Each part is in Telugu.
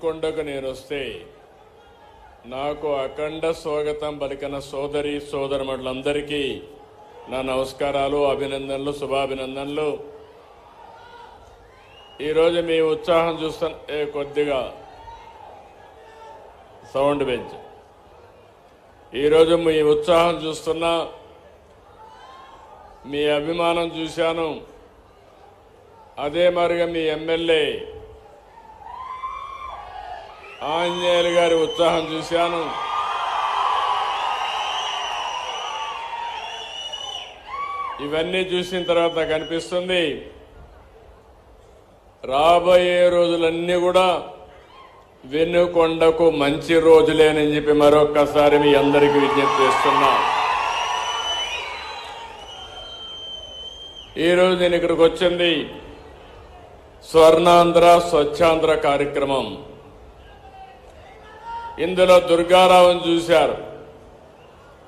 కొండకు నేను వస్తే నాకు అఖండ స్వాగతం పలికిన సోదరి సోదరులందరికీ నా నమస్కారాలు, అభినందనలు, శుభాభినందనలు. ఈరోజు మీ ఉత్సాహం చూస్తున్న కొద్దిగా సౌండ్ పెంచు. ఈరోజు మీ ఉత్సాహం చూస్తున్నా, మీ అభిమానం చూశాను. అదే మరిగా మీ ఎమ్మెల్యే ఆంజనేయులు గారి ఉత్సాహం చూశాను. ఇవన్నీ చూసిన తర్వాత నాకు అనిపిస్తుంది, రాబోయే రోజులన్నీ కూడా వెన్నుకొండకు మంచి రోజులేనని చెప్పి మరొక్కసారి మీ అందరికీ విజ్ఞప్తి చేస్తున్నా. ఈరోజు నేను ఇక్కడికి వచ్చింది స్వర్ణాంధ్ర స్వచ్ఛాంధ్ర కార్యక్రమం. ఇందులో దుర్గారావుని చూశారు.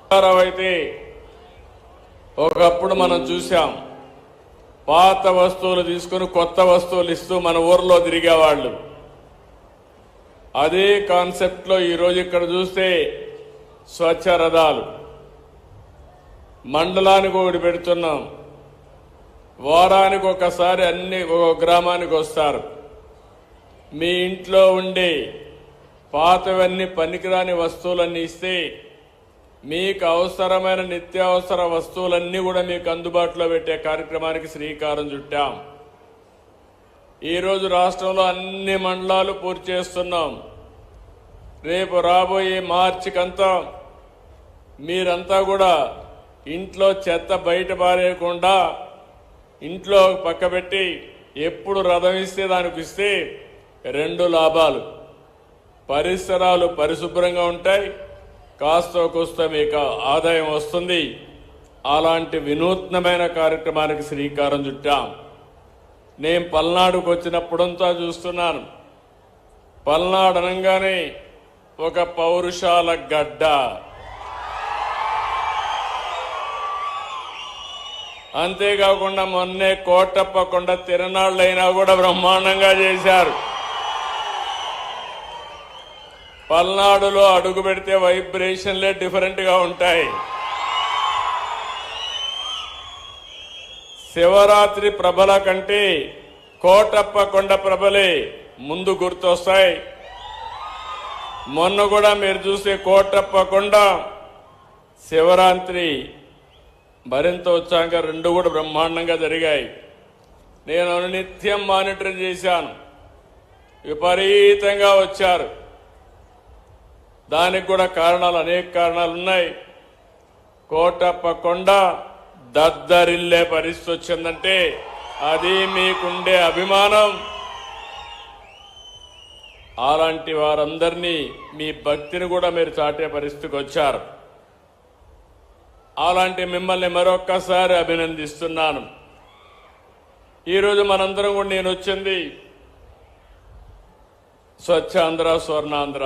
దుర్గారావు అయితే ఒకప్పుడు మనం చూశాం, పాత వస్తువులు తీసుకుని కొత్త వస్తువులు ఇస్తూ మన ఊర్లో తిరిగేవాళ్ళు. అదే కాన్సెప్ట్లో ఈరోజు ఇక్కడ చూస్తే స్వచ్ఛ రథాలు మండలానికి ఒకటి పెడుతున్నాం. వారానికి ఒకసారి ఒక గ్రామానికి వస్తారు. మీ ఇంట్లో ఉండే పాతవన్నీ పనికిరాని వస్తువులన్నీ ఇస్తే మీకు అవసరమైన నిత్యావసర వస్తువులన్నీ కూడా మీకు అందుబాటులో పెట్టే కార్యక్రమానికి శ్రీకారం చుట్టాం. ఈరోజు రాష్ట్రంలో అన్ని మండలాలు పూర్తి చేస్తున్నాం. రేపు రాబోయే మార్చికంతా మీరంతా కూడా ఇంట్లో చెత్త బయట పారేయకుండా ఇంట్లో పక్కబెట్టి ఎప్పుడు రథం ఇస్తే దానికి ఇస్తే రెండు లాభాలు: పరిసరాలు పరిశుభ్రంగా ఉంటాయి, కాస్త కోస్త మీకు ఆదాయం వస్తుంది. అలాంటి వినూత్నమైన కార్యక్రమానికి శ్రీకారం చుట్టాం. నేను పల్నాడుకు వచ్చినప్పుడంతా చూస్తున్నాను. పల్నాడు అనగానే ఒక పౌరుషాల గడ్డ. అంతేకాకుండా మొన్నే కోటప్ప కొండ తిరునాళ్ళైనా కూడా బ్రహ్మాండంగా చేశారు. పల్నాడులో అడుగు పెడితే వైబ్రేషన్లే డిఫరెంట్గా ఉంటాయి. శివరాత్రి ప్రభల కంటే కోటప్ప కొండ ప్రభలే ముందు గుర్తొస్తాయి. మొన్న కూడా మీరు చూసే కోటప్ప కొండ శివరాత్రి మరింత ఉత్సాహంగా రెండు కూడా బ్రహ్మాండంగా జరిగాయి. నేను నిత్యం మానిటర్ చేశాను. విపరీతంగా వచ్చారు. దానికి కూడా కారణాలు, అనేక కారణాలు ఉన్నాయి. కోటప్ప కొండ దద్దరిల్లే పరిస్థితి వచ్చిందంటే అది మీకుండే అభిమానం. అలాంటి వారందరినీ, మీ భక్తిని కూడా మీరు చాటే పరిస్థితికి వచ్చారు. అలాంటి మిమ్మల్ని మరొక్కసారి అభినందిస్తున్నాను. ఈరోజు మనందరం కూడా నేను వచ్చింది స్వచ్ఛాంధ్ర స్వర్ణాంధ్ర.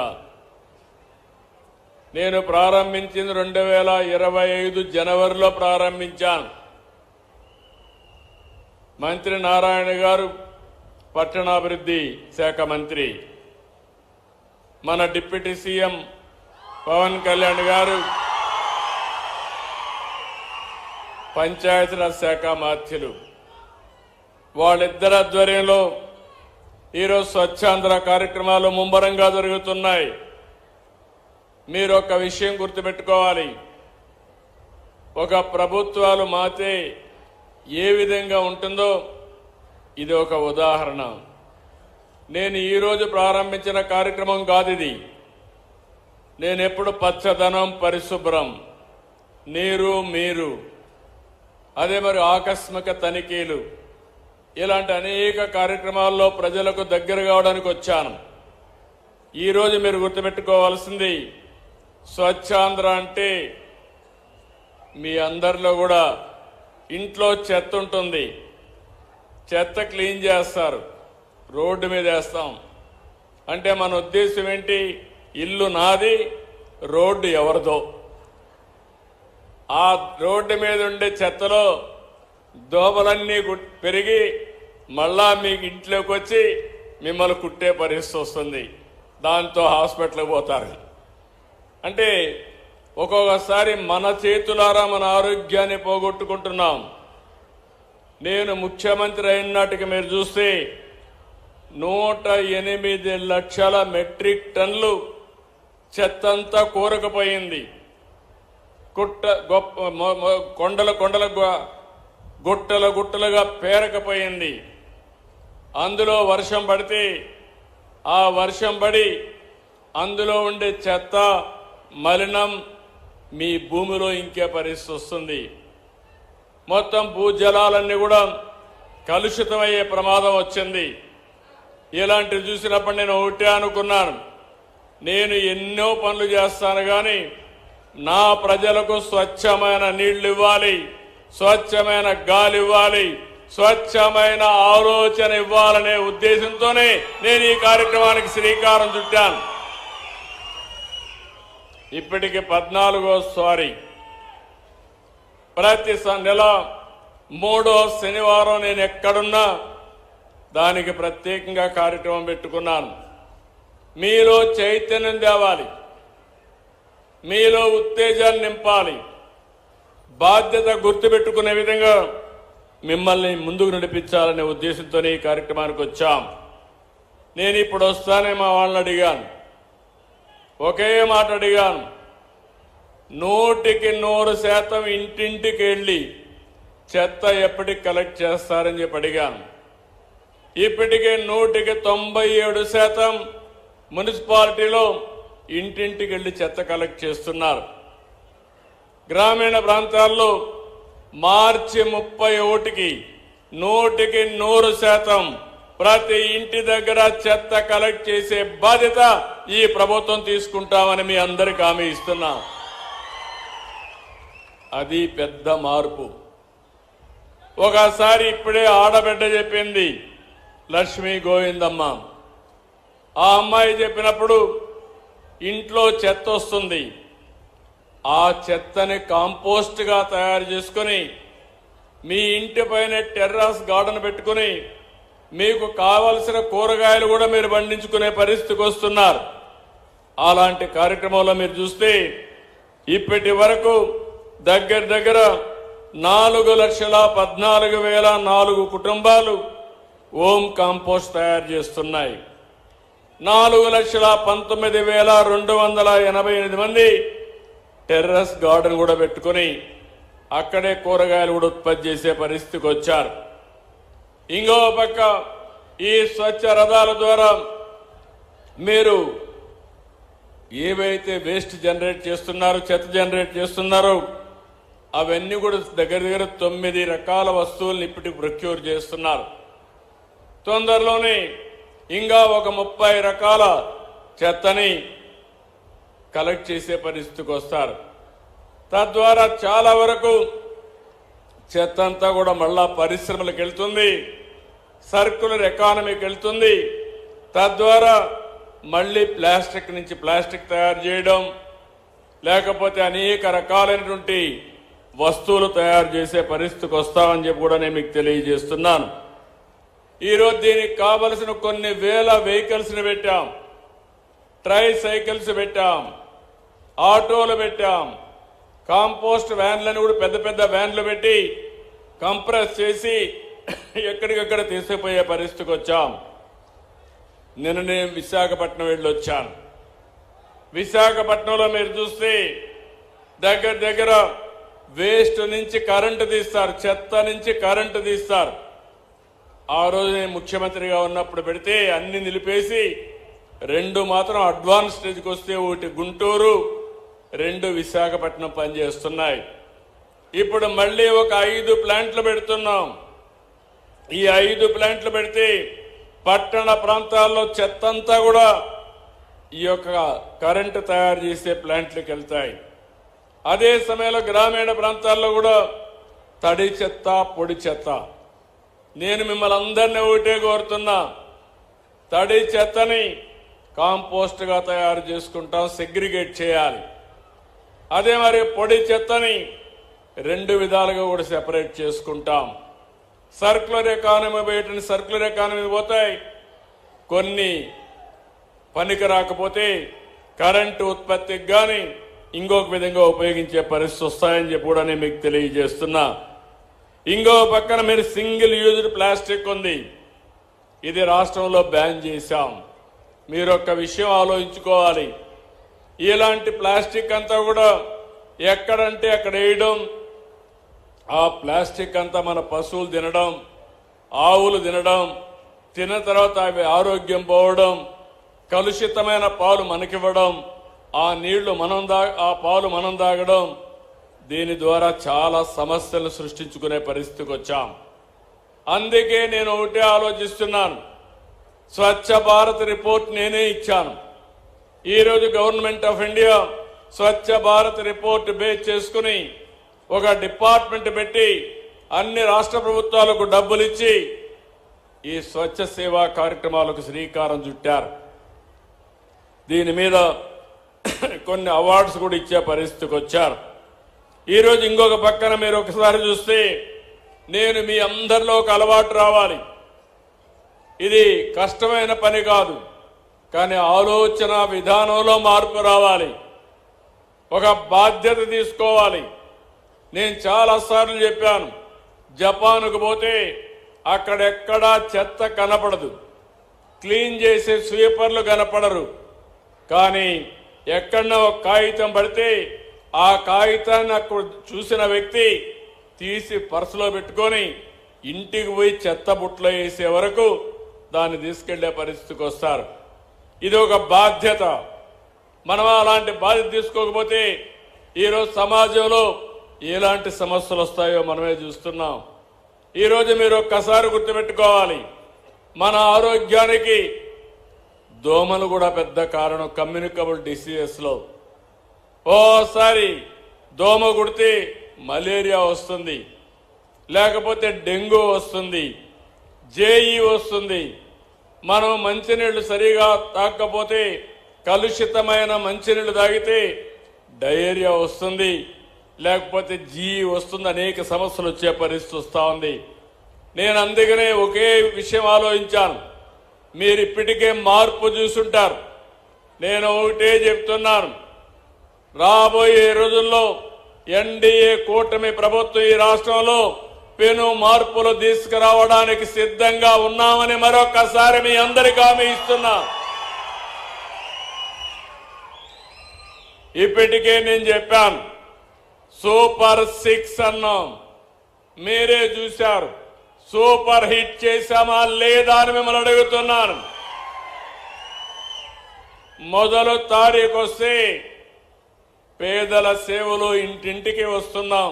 నేను ప్రారంభించింది 2025 జనవరిలో ప్రారంభించాను. మంత్రి నారాయణ గారు పట్టణాభివృద్ధి శాఖ మంత్రి, మన డిప్యూటీ సీఎం పవన్ కళ్యాణ్ గారు పంచాయతీరాజ్ శాఖ మాత్యులు, వాళ్ళిద్దరి ఆధ్వర్యంలో ఈరోజు స్వచ్ఛాంధ్ర కార్యక్రమాలు ముమ్మరంగా జరుగుతున్నాయి. మీరు ఒక విషయం గుర్తుపెట్టుకోవాలి, ఒక ప్రభుత్వాలు మాతే ఏ విధంగా ఉంటుందో ఇది ఒక ఉదాహరణ. నేను ఈరోజు ప్రారంభించిన కార్యక్రమం కాదు ఇది. నేను ఎప్పుడు పచ్చదనం, పరిశుభ్రం, నీరు, మీరు, అదే మరి ఆకస్మిక తనిఖీలు, ఇలాంటి అనేక కార్యక్రమాల్లో ప్రజలకు దగ్గర కావడానికి వచ్చాను. ఈరోజు మీరు గుర్తుపెట్టుకోవాల్సింది, స్వచ్ఛాంధ్ర అంటే మీ అందరిలో కూడా ఇంట్లో చెత్త ఉంటుంది. చెత్త క్లీన్ చేస్తారు, రోడ్డు మీద వేస్తాం. అంటే మన ఉద్దేశం ఏంటి? ఇల్లు నాది, రోడ్డు ఎవరిదో. ఆ రోడ్డు మీద ఉండే చెత్తలో దోమలన్నీ పెరిగి మళ్ళా మీకు ఇంట్లోకి వచ్చి మిమ్మల్ని కుట్టే పరిస్థితి వస్తుంది. దాంతో హాస్పిటల్కి పోతారు. అంటే ఒక్కొక్కసారి మన చేతులారా మన ఆరోగ్యాన్ని పోగొట్టుకుంటున్నాం. నేను ముఖ్యమంత్రి అయిన నాటికి మీరు చూస్తే 108 లక్షల మెట్రిక్ టన్నులు చెత్తంతా కూరకపోయింది. కొండల గుట్టలుగా పేరకపోయింది. అందులో వర్షం పడితే ఆ వర్షం పడి అందులో ఉండే చెత్త మలినం మీ భూమిలో ఇంకే పరిస్థితి వస్తుంది. మొత్తం భూజలాలన్నీ కూడా కలుషితమయ్యే ప్రమాదం వచ్చింది. ఇలాంటివి చూసినప్పుడు నేను ఒకటే అనుకున్నాను, నేను ఎన్నో పనులు చేస్తాను కానీ నా ప్రజలకు స్వచ్ఛమైన నీళ్లు ఇవ్వాలి, స్వచ్ఛమైన గాలి ఇవ్వాలి, స్వచ్ఛమైన ఆలోచన ఇవ్వాలనే ఉద్దేశంతోనే నేను ఈ కార్యక్రమానికి శ్రీకారం చుట్టాను. ఇప్పటికి 14వ ప్రతి నెల 3వ శనివారం నేను ఎక్కడున్నా దానికి ప్రత్యేకంగా కార్యక్రమం పెట్టుకున్నాను. మీలో చైతన్యం తేవాలి, మీలో ఉత్తేజాన్ని నింపాలి, బాధ్యత గుర్తుపెట్టుకునే విధంగా మిమ్మల్ని ముందుకు నడిపించాలనే ఉద్దేశంతోనే ఈ కార్యక్రమానికి వచ్చాం. నేను ఇప్పుడు వస్తానే మా వాళ్ళని అడిగాను, ఒకే మాట అడిగాను, 100% ఇంటింటికి వెళ్ళి చెత్త ఎప్పటికి కలెక్ట్ చేస్తారని చెప్పి అడిగాను. ఇప్పటికే 97% మున్సిపాలిటీలో ఇంటింటికి వెళ్ళి చెత్త కలెక్ట్ చేస్తున్నారు. గ్రామీణ ప్రాంతాల్లో మార్చి 31కి 100% ప్రతి ఇంటి దగ్గర చెత్త కలెక్ట్ చేసే బాధ్యత ఈ ప్రభుత్వం తీసుకుంటామని మీ అందరికీ హామీ ఇస్తున్నాం. అది పెద్ద మార్పు. ఒకసారి ఇప్పుడే ఆడబిడ్డ చెప్పింది, లక్ష్మీ గోవిందమ్మ. ఆ అమ్మాయి చెప్పినప్పుడు ఇంట్లో చెత్త వస్తుంది, ఆ చెత్తని కాంపోస్ట్ గా తయారు చేసుకుని మీ ఇంటి పైన టెర్రస్ గార్డెన్ పెట్టుకుని మీకు కావలసిన కూరగాయలు కూడా మీరు పండించుకునే పరిస్థితికి వస్తున్నారు. అలాంటి కార్యక్రమంలో మీరు చూస్తే ఇప్పటి వరకు దగ్గర 4,14,004 కుటుంబాలు హోమ్ కాంపోస్ట్ తయారు చేస్తున్నాయి. 4,19,288 మంది టెర్రస్ గార్డెన్ కూడా పెట్టుకుని అక్కడే కూరగాయలు కూడా ఉత్పత్తి చేసే పరిస్థితికి వచ్చారు. ఇంకో పక్క ఈ స్వచ్ఛ రథాల ద్వారా మీరు ఏవైతే వేస్ట్ జనరేట్ చేస్తున్నారో, చెత్త జనరేట్ చేస్తున్నారో అవన్నీ కూడా దగ్గర 9 రకాల వస్తువులను ఇప్పటికి ప్రొక్యూర్ చేస్తున్నారు. తొందరలోనే ఇంకా ఒక 30 రకాల చెత్తని కలెక్ట్ చేసే పరిస్థితికి వస్తారు. తద్వారా చాలా వరకు చెత్త అంతా కూడా మళ్ళా పరిశ్రమలకు వెళ్తుంది, సర్క్యులర్ ఎకానమీకి వెళ్తుంది. తద్వారా మళ్ళీ ప్లాస్టిక్ నుంచి ప్లాస్టిక్ తయారు చేయడం, లేకపోతే అనేక రకాలైనటువంటి వస్తువులు తయారు చేసే పరిస్థితికి వస్తామని చెప్పి కూడా నేను మీకు తెలియజేస్తున్నాను. ఈరోజు దీనికి కావలసిన కొన్ని వేల వెహికల్స్ని పెట్టాం, ట్రై సైకిల్స్ పెట్టాం, ఆటోలు పెట్టాం, కాంపోస్ట్ వ్యాన్లను కూడా పెద్ద పెద్ద వ్యాన్లు పెట్టి కంప్రెస్ చేసి ఎక్కడికక్కడ తీసుకుపోయే పరిస్థితికి వచ్చాం. నిన్న నేను విశాఖపట్నం వెళ్ళొచ్చాను. విశాఖపట్నంలో మీరు చూస్తే దగ్గర వేస్ట్ నుంచి కరెంటు తీస్తారు, చెత్త నుంచి కరెంటు తీస్తారు. ఆ రోజు నేను ముఖ్యమంత్రిగా ఉన్నప్పుడు పెడితే అన్ని నిలిపేసి 2 మాత్రం అడ్వాన్స్ స్టేజ్కి వస్తే, ఒకటి గుంటూరు, 2 విశాఖపట్నం పనిచేస్తున్నాయి. ఇప్పుడు మళ్ళీ ఒక 5 ప్లాంట్లు పెడుతున్నాం. ఈ 5 ప్లాంట్లు పెడితే పట్టణ ప్రాంతాల్లో చెత్తంతా కూడా ఈ యొక్క కరెంటు తయారు చేసే ప్లాంట్లకు వెళ్తాయి. అదే సమయంలో గ్రామీణ ప్రాంతాల్లో కూడా తడి చెత్త, పొడి చెత్త. నేను మిమ్మల్ని అందరినీ ఒకటే కోరుతున్నా, తడి చెత్తని కాంపోస్ట్ గా తయారు చేసుకుంటాం, సెగ్రిగేట్ చేయాలి. అదే మరి పొడి చెత్తని 2 విధాలుగా కూడా సెపరేట్ చేసుకుంటాం. సర్క్యులర్ ఎకానమీ బయట సర్క్యులర్ ఎకానమీ పోతాయి, కొన్ని పనికి రాకపోతే కరెంటు ఉత్పత్తికి కానీ ఇంకొక విధంగా ఉపయోగించే పరిస్థితి వస్తాయని చెప్పి కూడా నేను మీకు తెలియజేస్తున్నా. ఇంకో పక్కన మీరు సింగిల్ యూజ్డ్ ప్లాస్టిక్ ఉంది, ఇది రాష్ట్రంలో బ్యాన్ చేశాం. మీరు ఒక్క విషయం ఆలోచించుకోవాలి, ఇలాంటి ప్లాస్టిక్ అంతా కూడా ఎక్కడంటే అక్కడ వేయడం, ఆ ప్లాస్టిక్ అంతా మన పశువులు తినడం, ఆవులు తినడం, తిన్న తర్వాత అవి ఆరోగ్యం పోవడం, కలుషితమైన పాలు మనకివ్వడం, ఆ నీళ్లు ఆ పాలు మనం తాగడం, దీని ద్వారా చాలా సమస్యలు సృష్టించుకునే పరిస్థితికి వచ్చాం. అందుకే నేను ఒకటే ఆలోచిస్తున్నాను, స్వచ్ఛ భారత్ రిపోర్ట్ నేనే ఇచ్చాను. ఈరోజు government of India Swachh Bharat report base చేసుకుని ఒక డిపార్ట్మెంట్ పెట్టి అన్ని రాష్ట్ర ప్రభుత్వాలకు డబ్బులు ఇచ్చి ఈ స్వచ్ఛ సేవా కార్యక్రమాలకు శ్రీకారం చుట్టారు. దీని మీద కొన్ని అవార్డ్స్ కూడా ఇచ్చే పరిస్థితికి వచ్చారు. ఈరోజు ఇంకొక పక్కన మీరు ఒకసారి చూస్తే, నేను మీ అందరిలో ఒక అలవాటు రావాలి. ఇది కష్టమైన పని కాదు, కానీ ఆలోచన విధానంలో మార్పు రావాలి, ఒక బాధ్యత తీసుకోవాలి. నేను చాలాసార్లు చెప్పాను, జపాన్కు పోతే అక్కడెక్కడా చెత్త కనపడదు, క్లీన్ చేసే స్వీపర్లు కనపడరు, కానీ ఎక్కడన్నా ఒక కాగితం పడితే ఆ కాగితాన్ని అక్కడ చూసిన వ్యక్తి తీసి పర్సులో పెట్టుకొని ఇంటికి పోయి చెత్త బుట్టలో వేసే వరకు దాన్ని తీసుకెళ్లే పరిస్థితికి వస్తారు. ఇది ఒక బాధ్యత. మనం అలాంటి బాధ్యత తీసుకోకపోతే ఈరోజు సమాజంలో ఎలాంటి సమస్యలు వస్తాయో మనమే చూస్తున్నాం. ఈరోజు మీరు ఒక్కసారి గుర్తుపెట్టుకోవాలి, మన ఆరోగ్యానికి దోమలు కూడా పెద్ద కారణం. కమ్యూనికబుల్ డిసీజెస్లో ఓసారి దోమ కుడితే మలేరియా వస్తుంది, లేకపోతే డెంగ్యూ వస్తుంది, జేఈ వస్తుంది. మనం మంచినీళ్లు సరిగా తాగకపోతే, కలుషితమైన మంచినీళ్లు తాగితే డయేరియా వస్తుంది, లేకపోతే జీఈ వస్తుంది. అనేక సమస్యలు వచ్చే పరిస్థితి వస్తూ ఉంది. నేను అందుకనే ఒకే విషయం ఆలోచించాను. మీరు ఇప్పటికే మార్పు చూసుంటారు. నేను ఒకటే చెప్తున్నాను, రాబోయే రోజుల్లో ఎన్డీఏ కూటమి ప్రభుత్వం ఈ రాష్ట్రంలో పెను మార్పులు తీసుకురావడానికి సిద్ధంగా ఉన్నామని మరొకసారి మీ అందరికీ హామీ ఇస్తున్నా. ఇప్పటికే నేను చెప్పాను, సూపర్ 6 అన్నాం, మీరే చూశారు. సూపర్ హిట్ చేశామా లేదా అని మిమ్మల్ని అడుగుతున్నాను. మొదలు తారీఖు వస్తే పేదల సేవలు ఇంటింటికి వస్తున్నాం.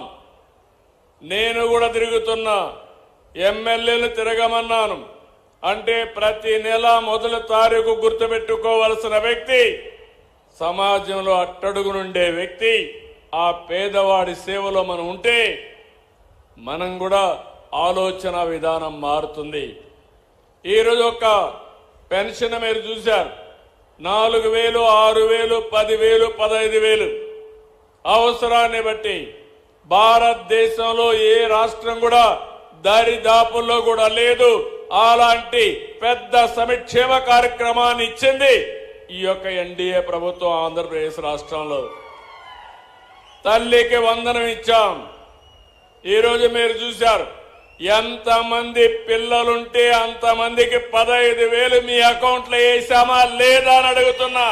నేను కూడా తిరుగుతున్నా, ఎమ్మెల్యేలు తిరగమన్నాను. అంటే ప్రతి నెల మొదలు తారీఖు గుర్తుపెట్టుకోవలసిన వ్యక్తి, సమాజంలో అట్టడుగునుండే వ్యక్తి, ఆ పేదవాడి సేవలో మనం ఉంటే మనం కూడా ఆలోచన విధానం మారుతుంది. ఈరోజు ఒక పెన్షన్ మీరు చూశారు, 4,000, 6,000, 10,000, 15,000 అవసరాన్ని బట్టి. భారతదేశంలో ఏ రాష్ట్రం కూడా దరిదాపుల్లో కూడా లేదు అలాంటి పెద్ద సంక్షేమ కార్యక్రమాన్ని ఇచ్చింది ఈ యొక్క ఎన్డీఏ ప్రభుత్వం ఆంధ్రప్రదేశ్ రాష్ట్రంలో. తల్లికి వందనం ఇచ్చాం. ఈరోజు మీరు చూశారు, ఎంతమంది పిల్లలుంటే అంతమందికి 15,000 మీ అకౌంట్లో వేసామా లేదా అని అడుగుతున్నా.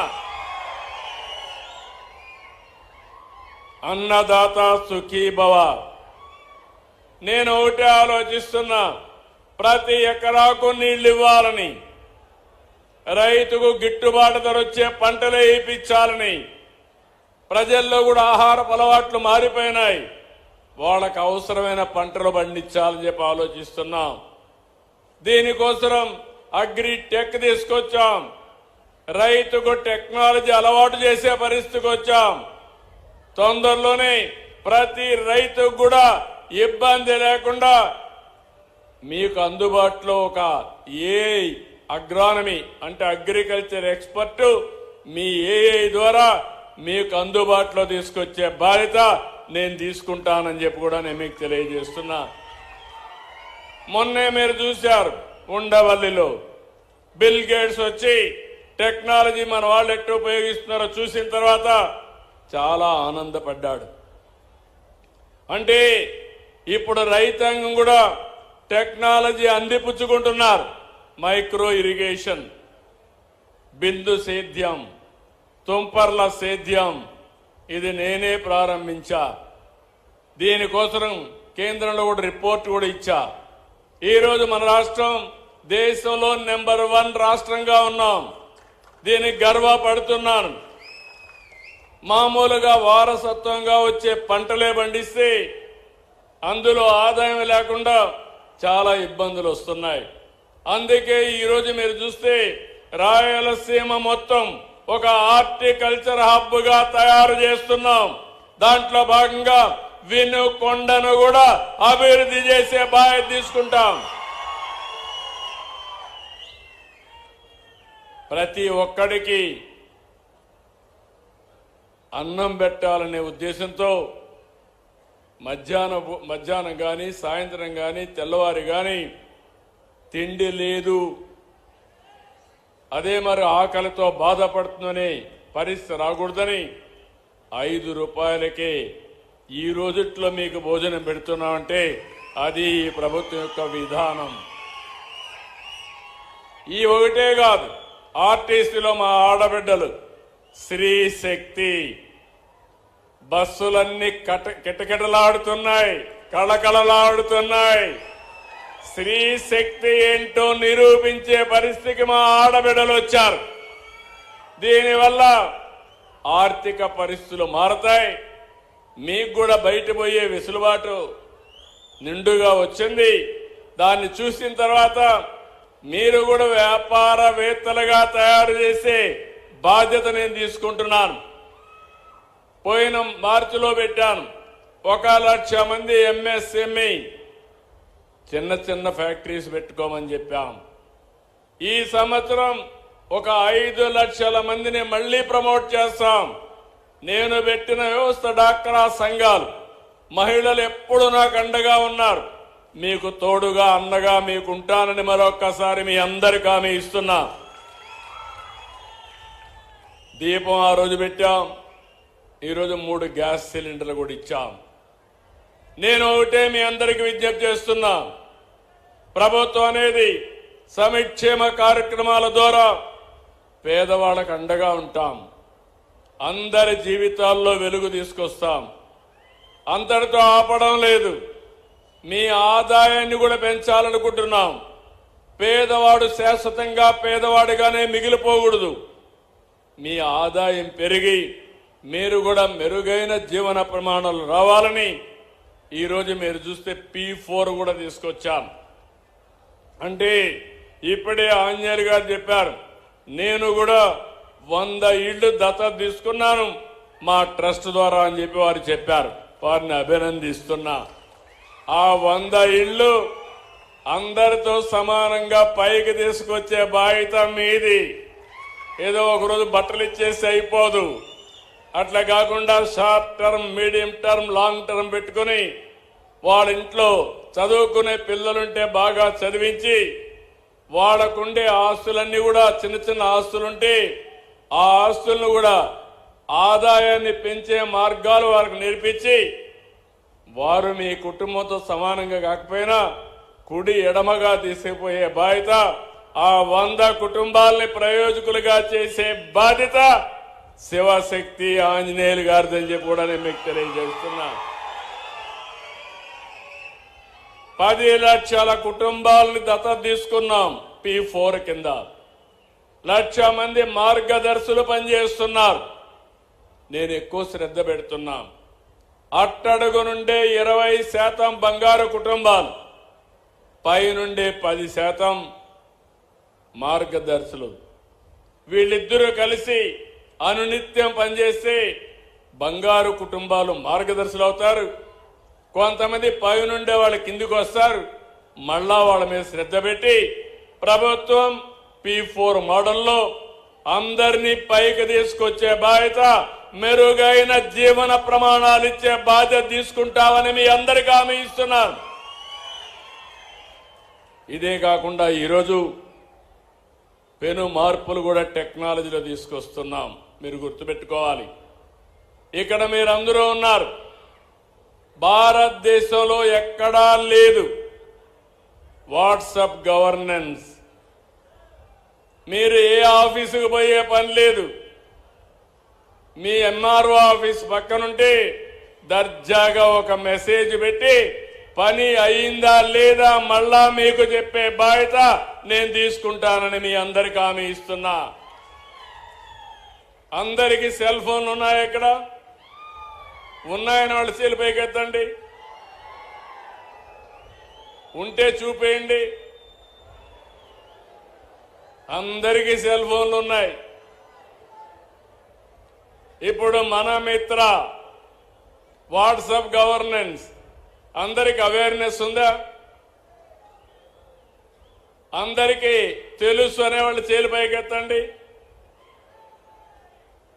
అన్నదాత సుఖీభవ. నేను ఒకటే ఆలోచిస్తున్నా, ప్రతి ఎకరాకు నీళ్లు ఇవ్వాలని, రైతుకు గిట్టుబాటు ధర వచ్చే పంటలే వేయించాలని. ప్రజల్లో కూడా ఆహారపు అలవాట్లు మారిపోయినాయి, వాళ్ళకు అవసరమైన పంటలు పండించాలని చెప్పి ఆలోచిస్తున్నాం. దీనికోసం అగ్రి టెక్ తీసుకొచ్చాం, రైతుకు టెక్నాలజీ అలవాటు చేసే పరిస్థితికి వచ్చాం. తొందరలోనే ప్రతి రైతుకు కూడా ఇబ్బంది లేకుండా మీకు అందుబాటులో ఒక ఏఐ అగ్రానమీ అంటే అగ్రికల్చర్ ఎక్స్పర్ట్ మీ ఏఐ ద్వారా మీకు అందుబాటులో తీసుకొచ్చే బాధ్యత నేను తీసుకుంటానని చెప్పి కూడా నేను మీకు తెలియజేస్తున్నా. మొన్నే మీరు చూశారు, ఉండవల్లిలో బిల్ గేట్స్ వచ్చి టెక్నాలజీ మన వాళ్ళు ఎట్లా ఉపయోగిస్తున్నారో చూసిన తర్వాత చాలా ఆనందపడ్డాడు. అంటే ఇప్పుడు రైతాంగం కూడా టెక్నాలజీ అందిపుచ్చుకుంటున్నారు. మైక్రో ఇరిగేషన్, బిందు సేద్యం, తుంపర్ల సేద్యం, ఇది నేనే ప్రారంభించా. దీనికోసం కేంద్రంలో కూడా రిపోర్ట్ కూడా ఇచ్చా. ఈరోజు మన రాష్ట్రం దేశంలో నెంబర్ 1 రాష్ట్రంగా ఉన్నాం. దీనికి గర్వపడుతున్నాను. మామూలుగా వారసత్వంగా వచ్చే పంటలే పండిస్తే అందులో ఆదాయం లేకుండా చాలా ఇబ్బందులు వస్తున్నాయి. అందుకే ఈరోజు మీరు చూస్తే రాయలసీమ మొత్తం ఒక హార్టికల్చర్ హబ్ గా తయారు చేస్తున్నాం. దాంట్లో భాగంగా వినుకొండను కూడా అభివృద్ధి చేసే బాధ్యత తీసుకుంటాం. ప్రతి ఒక్కడికి అన్నం పెట్టాలనే ఉద్దేశంతో మధ్యాహ్నం కానీ సాయంత్రం కానీ తెల్లవారి కానీ తిండి లేదు, అదే మరి ఆకలితో బాధపడుతుందనే పరిస్థితి రాకూడదని 5 రూపాయలకే ఈ రోజుట్లో మీకు భోజనం పెడుతున్నామంటే అది ఈ ప్రభుత్వం యొక్క విధానం. ఈ ఒకటే కాదు, ఆర్టీసీలో మా ఆడబిడ్డలు స్త్రీ శక్తి బస్సులన్నీ కిటకిటలాడుతున్నాయి, కళకళలాడుతున్నాయి. స్త్రీ శక్తి ఏంటో నిరూపించే పరిస్థితికి మా ఆడబిడ్డలు వచ్చారు. దీనివల్ల ఆర్థిక పరిస్థితులు మారతాయి. మీకు కూడా బయట పోయే వెసులుబాటు నిండుగా వచ్చింది. దాన్ని చూసిన తర్వాత మీరు కూడా వ్యాపారవేత్తలుగా తయారు చేసే బాధ్యత నేను తీసుకుంటున్నాను. పోయిన మార్చిలో పెట్టాను 1,00,000 మంది ఎంఎస్ఎంఈ చిన్న చిన్న ఫ్యాక్టరీస్ పెట్టుకోమని చెప్పాం. ఈ సంవత్సరం ఒక 5 లక్షల మందిని మళ్లీ ప్రమోట్ చేస్తాం. నేను పెట్టిన వ్యవస్థ డాక్రా సంఘాలు, మహిళలు ఎప్పుడు నాకు అండగా ఉన్నారు. మీకు తోడుగా అండగా మీకుంటానని మరొక్కసారి మీ అందరికీ హామీ ఇస్తున్నా. దీపం ఆ రోజు పెట్టాం. ఈరోజు 3 గ్యాస్ సిలిండర్లు కూడా ఇచ్చాం. నేను ఒకటే మీ అందరికీ విజ్ఞప్తి చేస్తున్నా, ప్రభుత్వం అనేది సంక్షేమ కార్యక్రమాల ద్వారా పేదవాళ్ళకు అండగా ఉంటాం. అందరి జీవితాల్లో వెలుగు తీసుకొస్తాం. అంతటితో ఆపడం లేదు, మీ ఆదాయాన్ని కూడా పెంచాలనుకుంటున్నాం. పేదవాడు శాశ్వతంగా పేదవాడిగానే మిగిలిపోకూడదు. మీ ఆదాయం పెరిగి మీరు కూడా మెరుగైన జీవన ప్రమాణాలు రావాలని ఈరోజు మీరు చూస్తే P4 కూడా తీసుకొచ్చాం. అంటే ఇప్పుడే ఆంజనేయులు గారు చెప్పారు, నేను కూడా 100 ఇళ్లు దత్తత తీసుకున్నాను మా ట్రస్ట్ ద్వారా అని చెప్పి వారు చెప్పారు. వారిని అభినందిస్తున్నా. ఆ 100 ఇళ్లు అందరితో సమానంగా పైకి తీసుకొచ్చే బాధ్యత మీది. ఏదో ఒకరోజు బట్టలు ఇచ్చేసి అయిపోదు. అట్లా కాకుండా short term, medium term, long term పెట్టుకుని వాళ్ళ ఇంట్లో చదువుకునే పిల్లలుంటే బాగా చదివించి వాళ్ళకుండే ఆస్తులన్నీ కూడా చిన్న చిన్న ఆస్తులుంటే ఆ ఆస్తులను కూడా ఆదాయాన్ని పెంచే మార్గాలు వారికి నేర్పించి వారు మీ కుటుంబంతో సమానంగా కాకపోయినా కుడి ఎడమగా తీసుకుపోయే బాధ్యత, ఆ 100 కుటుంబాలని ప్రయోజకులుగా చేసే బాధ్యత శివశక్తి ఆంజనేయులు గారిదని చెప్పి కూడా నేను మీకు తెలియజేస్తున్నా. 10 లక్షల కుటుంబాలని దత్తత తీసుకున్నాం. P4 కింద 1,00,000 మంది మార్గదర్శులు పనిచేస్తున్నారు. నేను ఎక్కువ శ్రద్ధ పెడుతున్నా. అట్టడుగు నుండే 20% బంగారు కుటుంబాలు, పైనుండే 10% మార్గదర్శులు. వీళ్ళిద్దరూ కలిసి అనునిత్యం పనిచేస్తే బంగారు కుటుంబాలు మార్గదర్శులు అవుతారు. కొంతమంది పైనుండే వాళ్ళ కిందికి వస్తారు. మళ్ళా వాళ్ళ మీద శ్రద్ధ పెట్టి ప్రభుత్వం P4 మోడల్లో అందరినీ పైకి తీసుకొచ్చే బాధ్యత, మెరుగైన జీవన ప్రమాణాలు ఇచ్చే బాధ్యత తీసుకుంటామని మీ అందరికీ హామీ ఇస్తున్నాను. ఇదే కాకుండా ఈరోజు పెను మార్పులు కూడా టెక్నాలజీలో తీసుకొస్తున్నాం. మీరు గుర్తుపెట్టుకోవాలి. ఇక్కడ మీరందరూ ఉన్నారు. భారతదేశంలో ఎక్కడా లేదు వాట్సాప్ గవర్నెన్స్. మీరు ఏ ఆఫీసుకు పోయే పని లేదు. మీ ఎంఆర్ఓ ఆఫీస్ పక్కనుంటే దర్జాగా ఒక మెసేజ్ పెట్టి పని అయిందా లేదా మళ్ళా మీకు చెప్పే బాధ్యత నేను తీసుకుంటానని మీ అందరికీ హామీ ఇస్తున్నా. అందరికీ సెల్ ఫోన్లు ఉన్నాయా? ఇక్కడ ఉన్నాయని వాళ్ళు చేతులు పైకెత్తండి. ఉంటే చూపేయండి. అందరికీ సెల్ ఫోన్లు ఉన్నాయి. ఇప్పుడు మన మిత్ర వాట్సాప్ గవర్నెన్స్ అందరికి అవేర్నెస్ ఉందా? అందరికీ తెలుసు అనేవాళ్ళు చేలు పైకెత్తండి.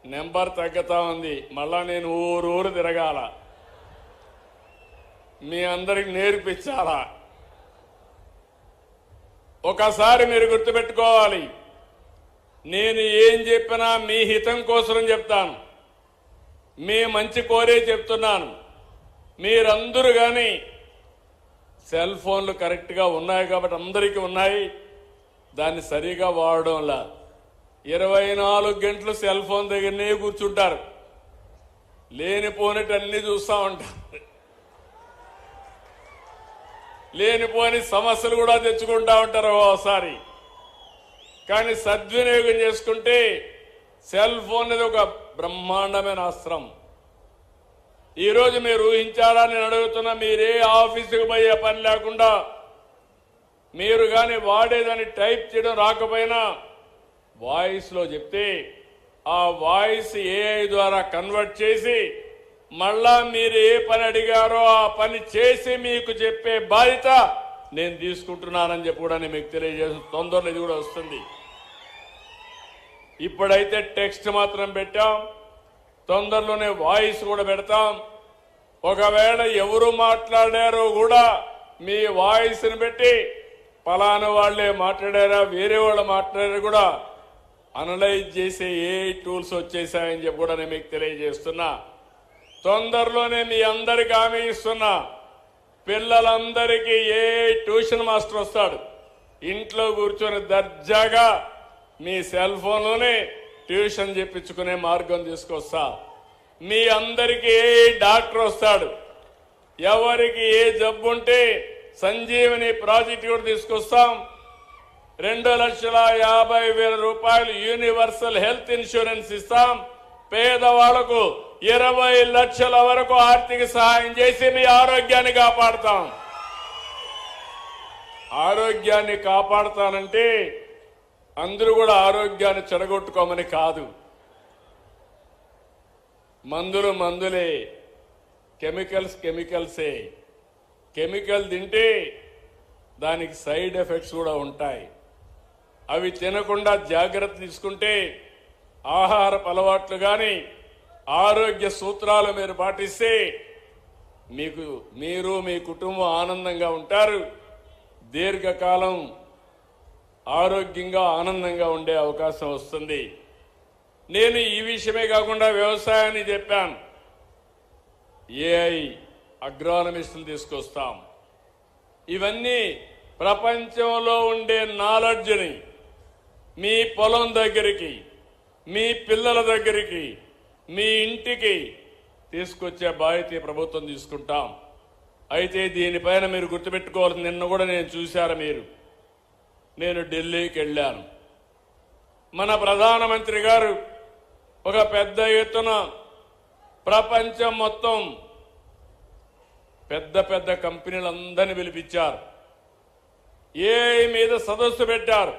నెంబర్ తగ్గుతా ఉంది. మళ్ళా నేను ఊరు తిరగాల, మీ అందరికి నేర్పించాలా. ఒకసారి మీరు గుర్తుపెట్టుకోవాలి, నేను ఏం చెప్పినా మీ హితం కోసం చెప్తాను, మీ మంచి కోరే చెప్తున్నాను. మీరందరూ కానీ సెల్ ఫోన్లు కరెక్ట్గా ఉన్నాయి కాబట్టి అందరికీ ఉన్నాయి, దాన్ని సరిగా వాడడంలా 24 గంటలు సెల్ ఫోన్ దగ్గరనే కూర్చుంటారు. లేనిపోనిటి అన్ని చూస్తూ ఉంటారు. లేనిపోని సమస్యలు కూడా తెచ్చుకుంటా ఉంటారు ఒకసారి. కానీ సద్వినియోగం చేసుకుంటే సెల్ ఫోన్ అనేది ఒక బ్రహ్మాండమైన అస్త్రం. ఈరోజు మీరు ఊహించారా? నేను అడుగుతున్నా, మీరే ఆఫీసుకు పోయే పని లేకుండా మీరు కానీ వాడేదాన్ని టైప్ చేయడం రాకపోయినా వాయిస్లో చెప్తే ఆ వాయిస్ ఏఐ ద్వారా కన్వర్ట్ చేసి మళ్ళా మీరు ఏ పని అడిగారో ఆ పని చేసి మీకు చెప్పే బాధ్యత నేను తీసుకుంటున్నానని చెప్పి కూడా మీకు తెలియజేసిన తొందరలో ఇది కూడా వస్తుంది. ఇప్పుడైతే టెక్స్ట్ మాత్రం పెట్టాం, తొందరలోనే వాయిస్ కూడా పెడతాం. ఒకవేళ ఎవరు మాట్లాడారో కూడా మీ వాయిస్ని పెట్టి పలానా వాళ్లే మాట్లాడారా వేరే వాళ్ళు మాట్లాడారా కూడా అనలైజ్ చేసే ఏ టూల్స్ వచ్చేసాయని చెప్పి కూడా నేను మీకు తెలియజేస్తున్నా. తొందరలోనే మీ అందరికి హామీ ఇస్తున్నా, పిల్లలందరికీ ఏ ట్యూషన్ మాస్టర్ వస్తాడు, ఇంట్లో కూర్చొని దర్జాగా మీ సెల్ ఫోన్లోనే ట్యూషన్ చెప్పించుకునే మార్గం తీసుకొస్తా. మీ అందరికీ ఏ డాక్టర్ వస్తాడు, ఎవరికి ఏ జబ్బు ఉంటే సంజీవని ప్రాజెక్ట్ కూడా తీసుకొస్తాం. 2,50,000 రూపాయలు యూనివర్సల్ హెల్త్ ఇన్సూరెన్స్ ఇస్తాం. పేదవాళ్లకు 20 లక్షల వరకు ఆర్థిక సహాయం చేసి మీ ఆరోగ్యాన్ని కాపాడుతాం. ఆరోగ్యాన్ని కాపాడుతానంటే అందరూ కూడా ఆరోగ్యాన్ని చెడగొట్టుకోమని కాదు. మందులు మందులే, కెమికల్స్ కెమికల్సే. కెమికల్ తింటే దానికి సైడ్ ఎఫెక్ట్స్ కూడా ఉంటాయి. అవి తినకుండా జాగ్రత్త తీసుకుంటే ఆహారపు అలవాట్లు కానీ ఆరోగ్య సూత్రాలు మీరు పాటిస్తే మీరు మీ కుటుంబం ఆనందంగా ఉంటారు. దీర్ఘకాలం ఆరోగ్యంగా ఆనందంగా ఉండే అవకాశం వస్తుంది. నేను ఈ విషయమే కాకుండా వ్యవసాయాన్ని చెప్పాను. ఏఐ అగ్రానమిస్టులు తీసుకొస్తాం. ఇవన్నీ ప్రపంచంలో ఉండే నాలెడ్జ్ని మీ పొలం దగ్గరికి, మీ పిల్లల దగ్గరికి, మీ ఇంటికి తీసుకొచ్చే బాధ్యత ప్రభుత్వం తీసుకుంటాం. అయితే దీనిపైన మీరు గుర్తుపెట్టుకోవాలి, నిన్న కూడా నేను చూశారు మీరు, నేను ఢిల్లీకి వెళ్ళాను. మన ప్రధానమంత్రి గారు ఒక పెద్ద ఎత్తున ప్రపంచం మొత్తం పెద్ద పెద్ద కంపెనీలందరినీ పిలిపించారు. ఏఐ మీద సదస్సు పెట్టారు.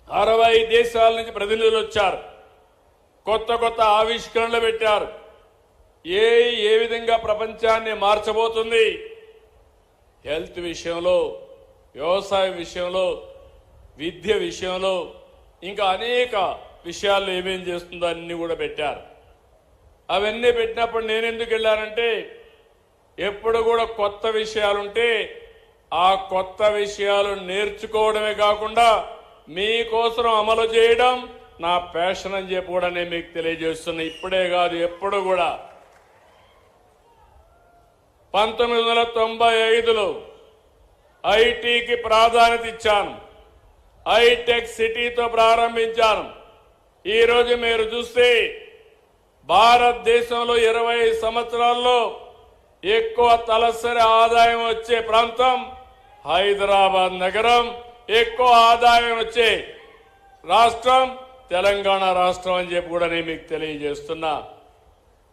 60 దేశాల నుంచి ప్రతినిధులు వచ్చారు. కొత్త కొత్త ఆవిష్కరణలు పెట్టారు. ఏఐ ఏ విధంగా ప్రపంచాన్ని మార్చబోతుంది, హెల్త్ విషయంలో, వ్యవసాయ విషయంలో, విద్య విషయంలో, ఇంకా అనేక విషయాల్లో ఏమేం చేస్తుందో అన్ని కూడా పెట్టారు. అవన్నీ పెట్టినప్పుడు నేను ఎందుకు వెళ్ళానంటే, ఎప్పుడు కూడా కొత్త విషయాలుంటే ఆ కొత్త విషయాలు నేర్చుకోవడమే కాకుండా మీకోసం అమలు చేయడం నా ప్యాషన్ అని చెప్పి కూడా నేను మీకు తెలియజేస్తున్నా. ఇప్పుడే కాదు, ఎప్పుడు కూడా. 1995లో ఐటీకి ప్రాధాన్యత ఇచ్చాను. హైటెక్ సిటీతో ప్రారంభించాను. ఈరోజు మీరు చూస్తే భారతదేశంలో 20 సంవత్సరాల్లో ఎక్కువ తలసరి ఆదాయం వచ్చే ప్రాంతం హైదరాబాద్ నగరం, ఎక్కువ ఆదాయం వచ్చే రాష్ట్రం తెలంగాణ రాష్ట్రం అని చెప్పి కూడా నేను మీకు తెలియజేస్తున్నా.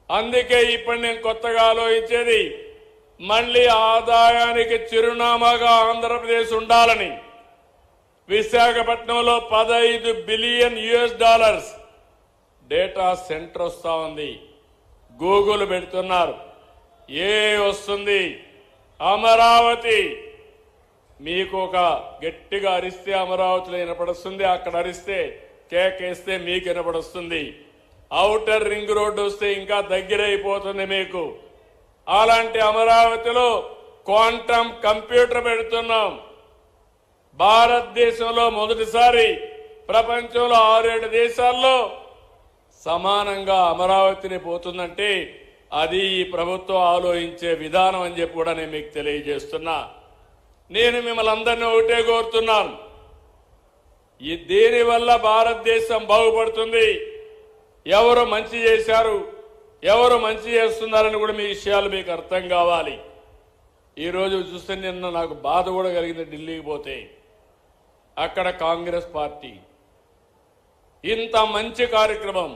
అందుకే ఇప్పుడు నేను కొత్తగా ఆలోచించేది, మళ్లీ ఆదాయానికి చిరునామాగా ఆంధ్రప్రదేశ్ ఉండాలని విశాఖపట్నంలో $15 బిలియన్ డేటా సెంటర్ వస్తా ఉంది. గూగుల్ పెడుతున్నారు. వస్తుంది అమరావతి. మీకు ఒక గట్టిగా అరిస్తే అమరావతిలో వినపడుస్తుంది, అక్కడ అరిస్తే కేకేస్తే మీకు వినపడుస్తుంది. ఔటర్ రింగ్ రోడ్డు వస్తే ఇంకా దగ్గరైపోతుంది మీకు. అలాంటి అమరావతిలో క్వాంటమ్ కంప్యూటర్ పెడుతున్నాం. భారతదేశంలో మొదటిసారి ప్రపంచంలో 6-7 దేశాల్లో సమానంగా అమరావతిని పోతుందంటే అది ఈ ప్రభుత్వం ఆలోచించే విధానం అని చెప్పి కూడా నేను మీకు తెలియజేస్తున్నా. నేను మిమ్మల్ని అందరినీ ఒకటే కోరుతున్నాను, దీనివల్ల భారతదేశం బాగుపడుతుంది. ఎవరు మంచి చేశారు, ఎవరు మంచి చేస్తున్నారని కూడా మీ విషయాలు మీకు అర్థం కావాలి. ఈరోజు చూస్తే నిన్న నాకు బాధ కూడా కలిగింది. ఢిల్లీకి పోతే అక్కడ కాంగ్రెస్ పార్టీ ఇంత మంచి కార్యక్రమం,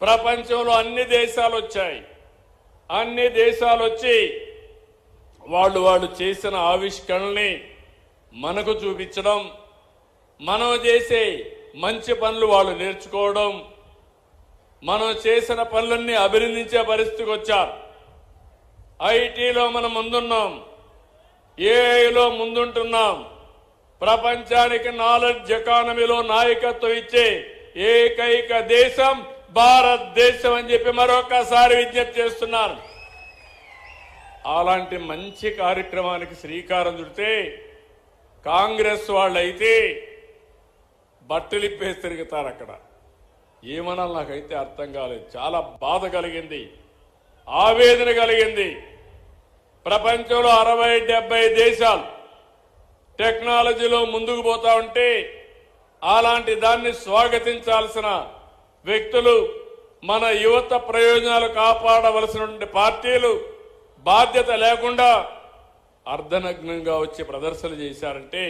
ప్రపంచంలో అన్ని దేశాలు వచ్చాయి. అన్ని దేశాలు వచ్చి వాళ్ళు చేసిన ఆవిష్కరణల్ని మనకు చూపించడం, మనం చేసే మంచి పనులు వాళ్ళు నేర్చుకోవడం, మనం చేసిన పనులన్నీ అభినందించే పరిస్థితికి వచ్చారు. ఐటీలో మనం ముందున్నాం, ఏఐలో ముందుంటున్నాం. ప్రపంచానికి నాలెడ్జ్ ఎకానమీలో నాయకత్వం ఇచ్చే ఏకైక దేశం భారతదేశం అని చెప్పి మరొకసారి విజ్ఞప్తి చేస్తున్నాను. అలాంటి మంచి కార్యక్రమానికి శ్రీకారం చుడితే కాంగ్రెస్ వాళ్ళైతే బట్టలిప్పేసి తిరుగుతారు. అక్కడ ఏమనాలి నాకైతే అర్థం కాలేదు. చాలా బాధ కలిగింది, ఆవేదన కలిగింది. ప్రపంచంలో 60-70 దేశాలు టెక్నాలజీలో ముందుకు పోతా ఉంటే అలాంటి దాన్ని స్వాగతించాల్సిన వ్యక్తులు, మన యువత ప్రయోజనాలు కాపాడవలసిన పార్టీలు బాధ్యత లేకుండా అర్ధనగ్నంగా వచ్చి ప్రదర్శన చేశారంటే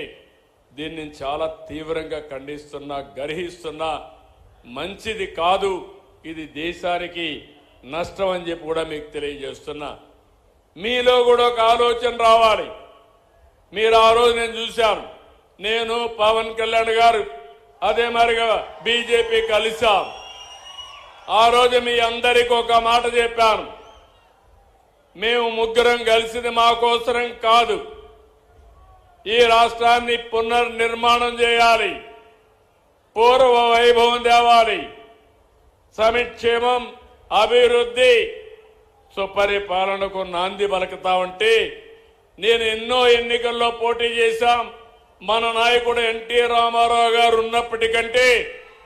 దీన్ని చాలా తీవ్రంగా ఖండిస్తున్నా, గర్హిస్తున్నా. మంచిది కాదు, ఇది దేశానికి నష్టం అని చెప్పి కూడా మీకు తెలియజేస్తున్నా. మీలో కూడా ఒక ఆలోచన రావాలి. మీరు ఆ రోజు నేను చూశాను, నేను పవన్ కళ్యాణ్ గారు అదే మరిగా బీజేపీ కలిసాం. ఆ రోజు మీ అందరికీ ఒక మాట చెప్పాను, మేము ముగ్గురం కలిసింది మా కోసరం కాదు, ఈ రాష్ట్రాన్ని పునర్నిర్మాణం చేయాలి, పూర్వ వైభవం తేవాలి, సంక్షేమం, అభివృద్ధి, సుపరిపాలనకు నాంది పలుకుతా ఉంటే నేను ఎన్నో ఎన్నికల్లో పోటీ చేశాం. మన నాయకుడు ఎన్టీ రామారావు గారు ఉన్నప్పటికంటే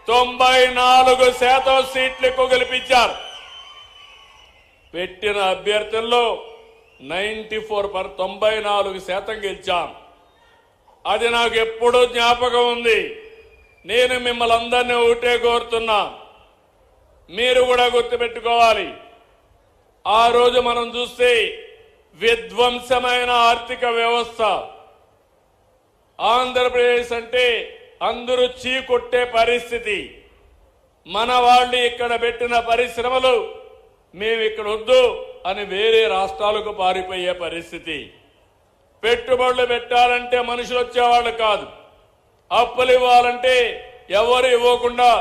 94% సీట్లకు గెలిపించారు. పెట్టిన అభ్యర్థుల్లో 94% గెలిచాం. అది నాకు ఎప్పుడూ జ్ఞాపకం ఉంది. నేను మిమ్మల్ని అందరినీ ఒకటే కోరుతున్నా, మీరు కూడా గుర్తుపెట్టుకోవాలి. ఆ రోజు మనం చూస్తే విధ్వంసమైన ఆర్థిక వ్యవస్థ, ఆంధ్రప్రదేశ్ అంటే అందరూ చీకొట్టే పరిస్థితి. మన వాళ్ళు ఇక్కడ పెట్టిన పరిశ్రమలు మేము ఇక్కడ వద్దు అని వేరే రాష్ట్రాలకు పారిపోయే పరిస్థితి. పెట్టుబడులు పెట్టాలంటే మనుషులు వచ్చేవాళ్ళు కాదు, అప్పులు ఇవ్వాలంటే ఎవరు ఇవ్వకుండా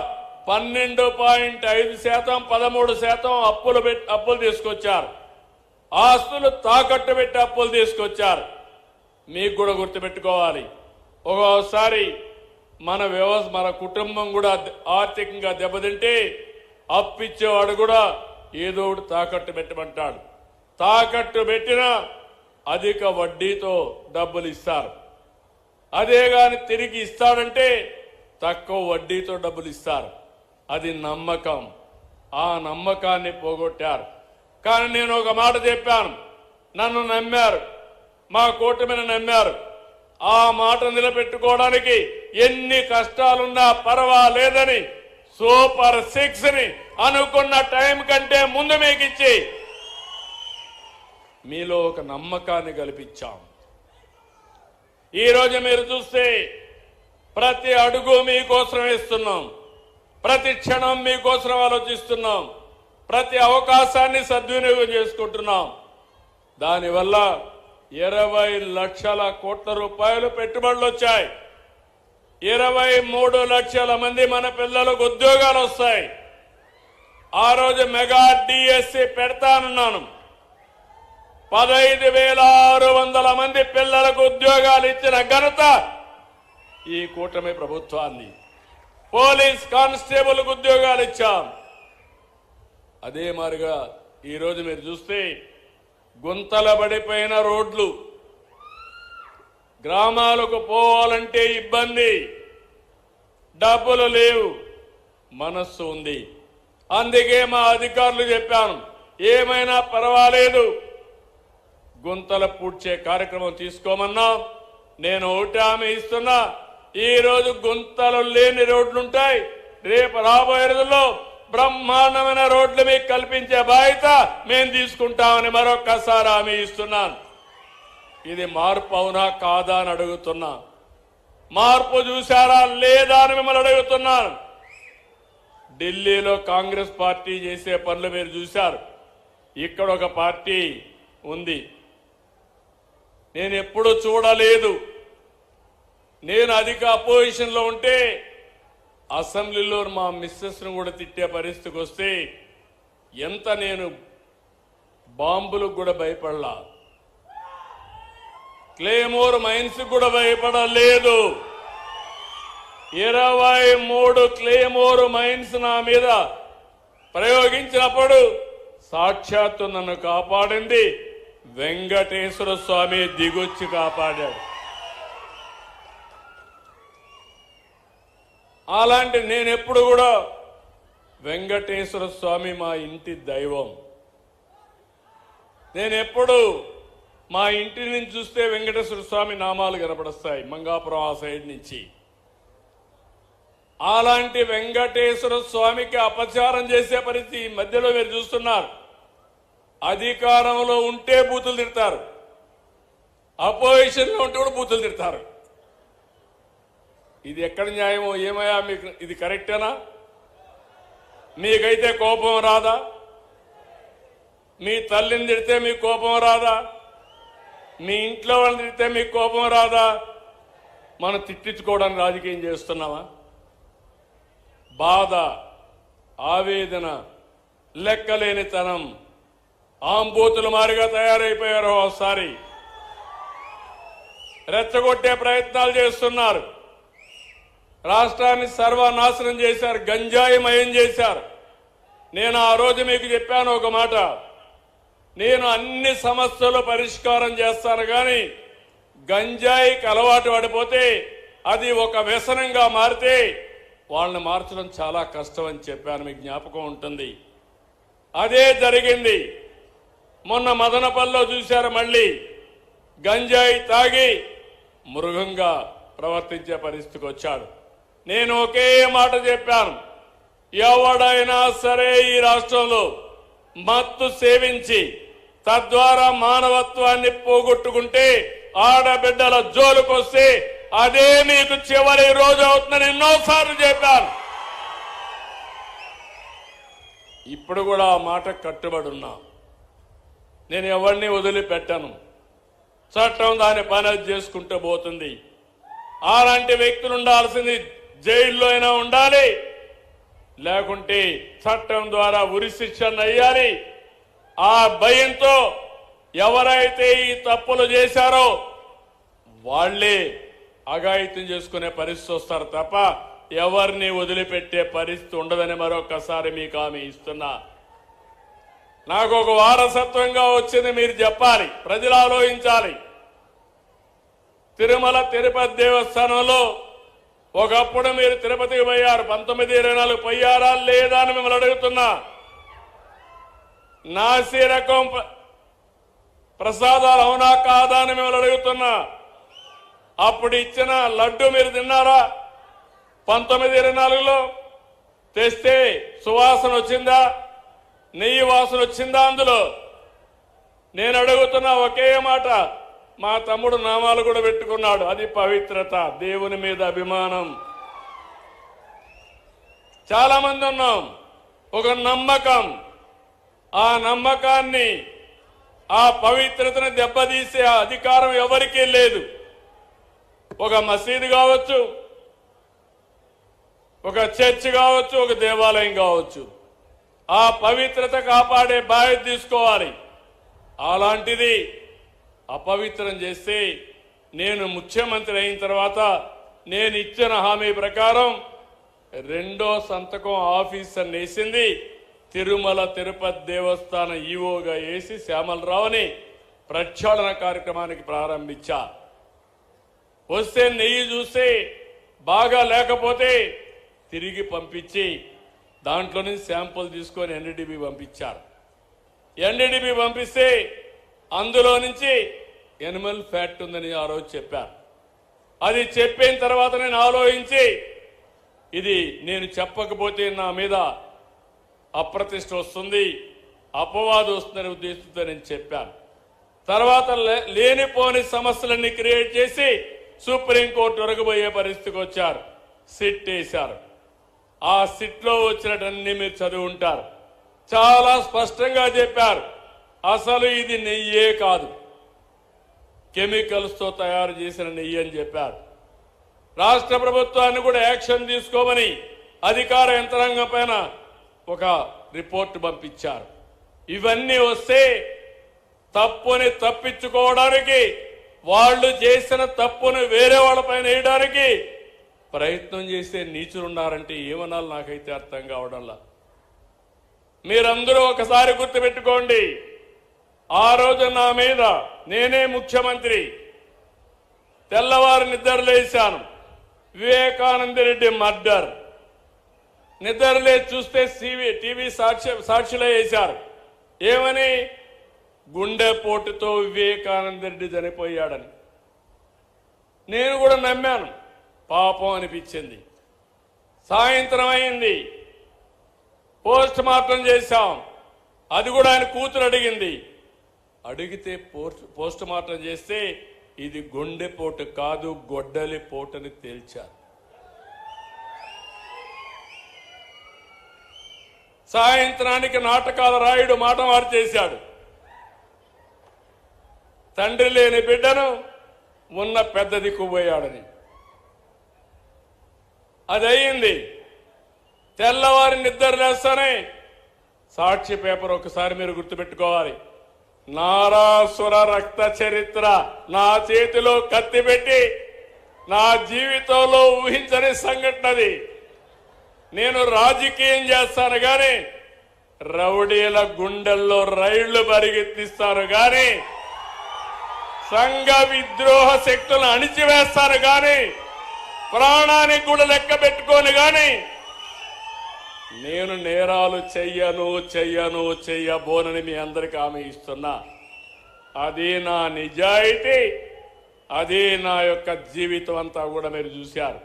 12.5%, 13% అప్పులు తీసుకొచ్చారు. ఆస్తులు తాకట్టు పెట్టి అప్పులు తీసుకొచ్చారు. మీకు కూడా గుర్తుపెట్టుకోవాలి, ఒక్కోసారి మన కుటుంబం కూడా ఆర్థికంగా దెబ్బతింటే అప్పిచ్చేవాడు కూడా ఏదో ఒకటి తాకట్టు పెట్టమంటాడు. తాకట్టు పెట్టినా అధిక వడ్డీతో డబ్బులు ఇస్తారు. అదే గాని తిరిగి ఇస్తాడంటే తక్కువ వడ్డీతో డబ్బులు ఇస్తారు. అది నమ్మకం. ఆ నమ్మకాన్ని పోగొట్టారు. కానీ నేను ఒక మాట చెప్పాను, నన్ను నమ్మారు, మా కూటమిని నమ్మారు. ఆ మాట నిలబెట్టుకోవడానికి ఎన్ని కష్టాలున్నా పర్వాలేదని సూపర్ 6ని అనుకున్న టైం కంటే ముందు మీకు ఇచ్చి మీలో ఒక నమ్మకాన్ని కల్పించాం. ఈరోజు మీరు చూస్తే ప్రతి అడుగు మీకోసం వేస్తున్నాం, ప్రతి క్షణం మీకోసం ఆలోచిస్తున్నాం, ప్రతి అవకాశాన్ని సద్వినియోగం చేసుకుంటున్నాం. దానివల్ల 20 లక్షల కోట్ల రూపాయలు పెట్టుబడులు వచ్చాయి. 23 లక్షల మంది మన పిల్లలకు ఉద్యోగాలు వస్తాయి. ఆ రోజు మెగా డిఎస్సి పెడతానన్నాను. 15,600 మంది పిల్లలకు ఉద్యోగాలు ఇచ్చిన ఘనత ఈ కూటమి ప్రభుత్వాన్ని. పోలీస్ కానిస్టేబుల్కు ఉద్యోగాలు ఇచ్చాం. అదే మాదిరిగా ఈరోజు మీరు చూస్తే గుంతల పడిపోయిన రోడ్లు, గ్రామాలకు పోవాలంటే ఇబ్బంది, డబ్బులు లేవు, మనస్సు ఉంది. అందుకే మా అధికారులు చెప్పాను, ఏమైనా పర్వాలేదు గుంతల పూడ్చే కార్యక్రమం తీసుకోమన్నా. నేను ఒకటి హామీ ఇస్తున్నా, ఈ రోజు గుంతలు లేని రోడ్లుంటాయి. రేపు రాబోయే రోజుల్లో బ్రహ్మాండమైన రోడ్లు మీకు కల్పించే బాధ్యత మేము తీసుకుంటామని మరొక్కసారి హామీ ఇస్తున్నాను. ఇది మార్పు అవునా కాదా అని అడుగుతున్నా. మార్పు చూశారా లేదా అని మిమ్మల్ని అడుగుతున్నాను. ఢిల్లీలో కాంగ్రెస్ పార్టీ చేసే పనులు మీరు చూశారు. ఇక్కడ ఒక పార్టీ ఉంది, నేను ఎప్పుడూ చూడలేదు. నేను అధిక అపోజిషన్లో ఉంటే అసెంబ్లీలో మా మిస్సెస్ను కూడా తిట్టే పరిస్థితికి వస్తే ఎంత నేను బాంబులకు కూడా భయపడలా, క్లేమోర్ మైన్స్ కూడా భయపడలేదు. 23 క్లేమోర్ మైన్స్ నా మీద ప్రయోగించినప్పుడు సాక్షాత్తు నన్ను కాపాడింది వెంకటేశ్వర స్వామి దిగొచ్చి కాపాడాడు. అలాంటి నేనెప్పుడు కూడా వెంకటేశ్వర స్వామి మా ఇంటి దైవం. నేనెప్పుడు మా ఇంటి నుంచి చూస్తే వెంకటేశ్వర స్వామి నామాలు కనపడస్తాయి మంగాపురం ఆ సైడ్ నుంచి. అలాంటి వెంకటేశ్వర స్వామికి అపచారం చేసే పరిస్థితి ఈ మధ్యలో మీరు చూస్తున్నారు. అధికారంలో ఉంటే బూతులు తిడతారు, అపోజిషన్లో ఉంటే కూడా బూతులు తిడతారు. ఇది ఎక్కడ న్యాయమో ఏమయ్యా? మీకు ఇది కరెక్టేనా? మీకైతే కోపం రాదా? మీ తల్లిని తిడితే మీకు కోపం రాదా? మీ ఇంట్లో వాళ్ళని తిడితే మీకు కోపం రాదా? మనం తిట్టించుకోవడానికి రాజకీయం చేస్తున్నామా? బాధ, ఆవేదన, లెక్కలేనితనం, ఆంబూతుల మారిగా తయారైపోయారు. ఒకసారి రెచ్చగొట్టే ప్రయత్నాలు చేస్తున్నారు. రాష్ట్రాన్ని సర్వనాశనం చేశారు, గంజాయిమయం చేశారు. నేను ఆ రోజు మీకు చెప్పాను ఒక మాట, నేను అన్ని సమస్యలు పరిష్కారం చేస్తాను, కానీ గంజాయికి అలవాటు పడిపోతే అది ఒక వ్యసనంగా మారితే వాళ్ళని మార్చడం చాలా కష్టం అని చెప్పాను. మీకు జ్ఞాపకం ఉంటుంది. అదే జరిగింది. మొన్న మదనపల్లిలో చూశారు, మళ్ళీ గంజాయి తాగి మృగంగా ప్రవర్తించే పరిస్థితికి వచ్చాడు. నేను ఒకే మాట చెప్పాను, ఎవడైనా సరే ఈ రాష్ట్రంలో మత్తు సేవించి తద్వారా మానవత్వాన్ని పోగొట్టుకుంటే, ఆడబిడ్డల జోలుకొస్తే అదే మీకు చివరి రోజు అవుతుందని ఎన్నోసార్లు చెప్పాను. ఇప్పుడు కూడా ఆ మాట కట్టుబడి ఉన్నా. నేను ఎవరిని వదిలిపెట్టను. చట్టం దాని పని చేసుకుంటూ పోతుంది. అలాంటి వ్యక్తులు ఉండాల్సింది జైల్లో అయినా ఉండాలి, లేకుంటే చట్టం ద్వారా ఉరి శిక్షణ అయ్యాలి. ఆ భయంతో ఎవరైతే ఈ తప్పులు చేశారో వాళ్లే అఘాయిత్యం చేసుకునే పరిస్థితి వస్తారు తప్ప ఎవరిని వదిలిపెట్టే పరిస్థితి ఉండదని మరొకసారి మీకు హామీ ఇస్తున్నా. నాకు ఒక వారసత్వంగా వచ్చింది మీరు చెప్పాలి, ప్రజలు ఆలోచించాలి. తిరుమల తిరుపతి దేవస్థానంలో ఒకప్పుడు మీరు తిరుపతికి పోయారు, 1924 పోయారా లేదా అని మిమ్మల్ని అడుగుతున్నా. నాసి రకం ప్రసాదాలు అవునా కాదా అని మిమ్మల్ని అడుగుతున్నా. అప్పుడు ఇచ్చిన లడ్డు మీరు తిన్నారా? 1924లో తెస్తే సువాసన వచ్చిందా? నెయ్యి వాసన వచ్చిందా? అందులో నేను అడుగుతున్నా ఒకే మాట. మా తమ్ముడు నామాలు కూడా పెట్టుకున్నాడు. అది పవిత్రత, దేవుని మీద అభిమానం. చాలా మంది ఉన్నాం, ఒక నమ్మకం. ఆ నమ్మకాన్ని, ఆ పవిత్రతను దెబ్బతీసే అధికారం ఎవరికీ లేదు. ఒక మసీదు కావచ్చు, ఒక చర్చ్ కావచ్చు, ఒక దేవాలయం కావచ్చు, ఆ పవిత్రత కాపాడే బాధ్యత తీసుకోవాలి. అలాంటిది అపవిత్రం చేస్తే నేను ముఖ్యమంత్రి అయిన తర్వాత నేను ఇచ్చిన హామీ ప్రకారం రెండో సంతకం ఆఫీసర్ వేసింది తిరుమల తిరుపతి దేవస్థానం ఈవోగా వేసి శ్యామలరావుని ప్రక్షాళన కార్యక్రమానికి ప్రారంభించా. వస్తే నెయ్యి చూస్తే బాగా లేకపోతే తిరిగి పంపించి దాంట్లో నుంచి శాంపుల్ తీసుకొని ఎన్డీడీబీ పంపించారు. ఎన్డీడీబీ పంపిస్తే అందులో నుంచి ఎనిమల్ ఫ్యాట్ ఉందని ఆ రోజు చెప్పారు. అది చెప్పిన తర్వాత నేను ఆలోచించి ఇది నేను చెప్పకపోతే నా మీద అప్రతిష్ట వస్తుంది, అపవాదు వస్తుందనే ఉద్దేశంతో నేను చెప్పాను. తర్వాత లేనిపోని సమస్యలన్నీ క్రియేట్ చేసి సుప్రీంకోర్టు వరకు పోయే పరిస్థితికి వచ్చారు. సిట్ వేశారు. ఆ సిట్లో వచ్చినటన్నీ మీరు చదివి ఉంటారు. చాలా స్పష్టంగా చెప్పారు, అసలు ఇది నెయ్యే కాదు, కెమికల్స్ తో తయారు చేసిన నెయ్యి అని చెప్పారు. రాష్ట్ర ప్రభుత్వాన్ని కూడా యాక్షన్ తీసుకోమని అధికార యంత్రాంగం పైన ఒక రిపోర్ట్ పంపించారు. ఇవన్నీ వస్తే తప్పుని తప్పించుకోవడానికి, వాళ్ళు చేసిన తప్పును వేరే వాళ్ళపైన వేయడానికి ప్రయత్నం చేసే నీచులున్నారంటే ఏమనాలి నాకైతే అర్థం కావడంలా. మీరందరూ ఒకసారి గుర్తుపెట్టుకోండి, ఆ రోజు నా మీద నేనే ముఖ్యమంత్రి, తెల్లవారు నిద్రలేశాను. వివేకానంద రెడ్డి మర్డర్ నిద్రలే చూస్తే టీవీ సాక్షిలో వేశారు. ఏమని? గుండెపోటుతో వివేకానంద రెడ్డి చనిపోయాడని. నేను కూడా నమ్మాను, పాపం అనిపించింది. సాయంత్రం అయింది, పోస్ట్ మార్టం చేశాం. అది కూడా ఆయన కూతురు అడిగింది. అడిగితే పోస్ట్ మార్టం చేస్తే ఇది గుండెపోటు కాదు, గొడ్డలి పోటని తేల్చారు. సాయంత్రానికి నాటకాల రాయుడు మాట మార్చేశాడు. తండ్రి లేని బిడ్డను ఉన్న పెద్ద దిక్కుపోయాడని. అది అయింది. తెల్లవారి నిద్రలేస్తానే సాక్షి పేపర్ ఒకసారి మీరు గుర్తుపెట్టుకోవాలి. నారాసుర రక్త చరిత్ర నా చేతిలో కత్తి పెట్టి నా జీవితంలో ఊహించని సంఘటనది. నేను రాజకీయం చేస్తాను గాని రౌడీల గుండెల్లో రైళ్లు పరిగెత్తిస్తాను గాని సంఘ విద్రోహ శక్తులను అణిచివేస్తాను గాని ప్రాణానికి కూడా లెక్క పెట్టుకోను గాని నేను నేరాలు చెయ్యబోనని మీ అందరికీ హామీ ఇస్తున్నా. అది నా నిజాయితీ, అది నా యొక్క జీవితం అంతా కూడా మీరు చూశారు.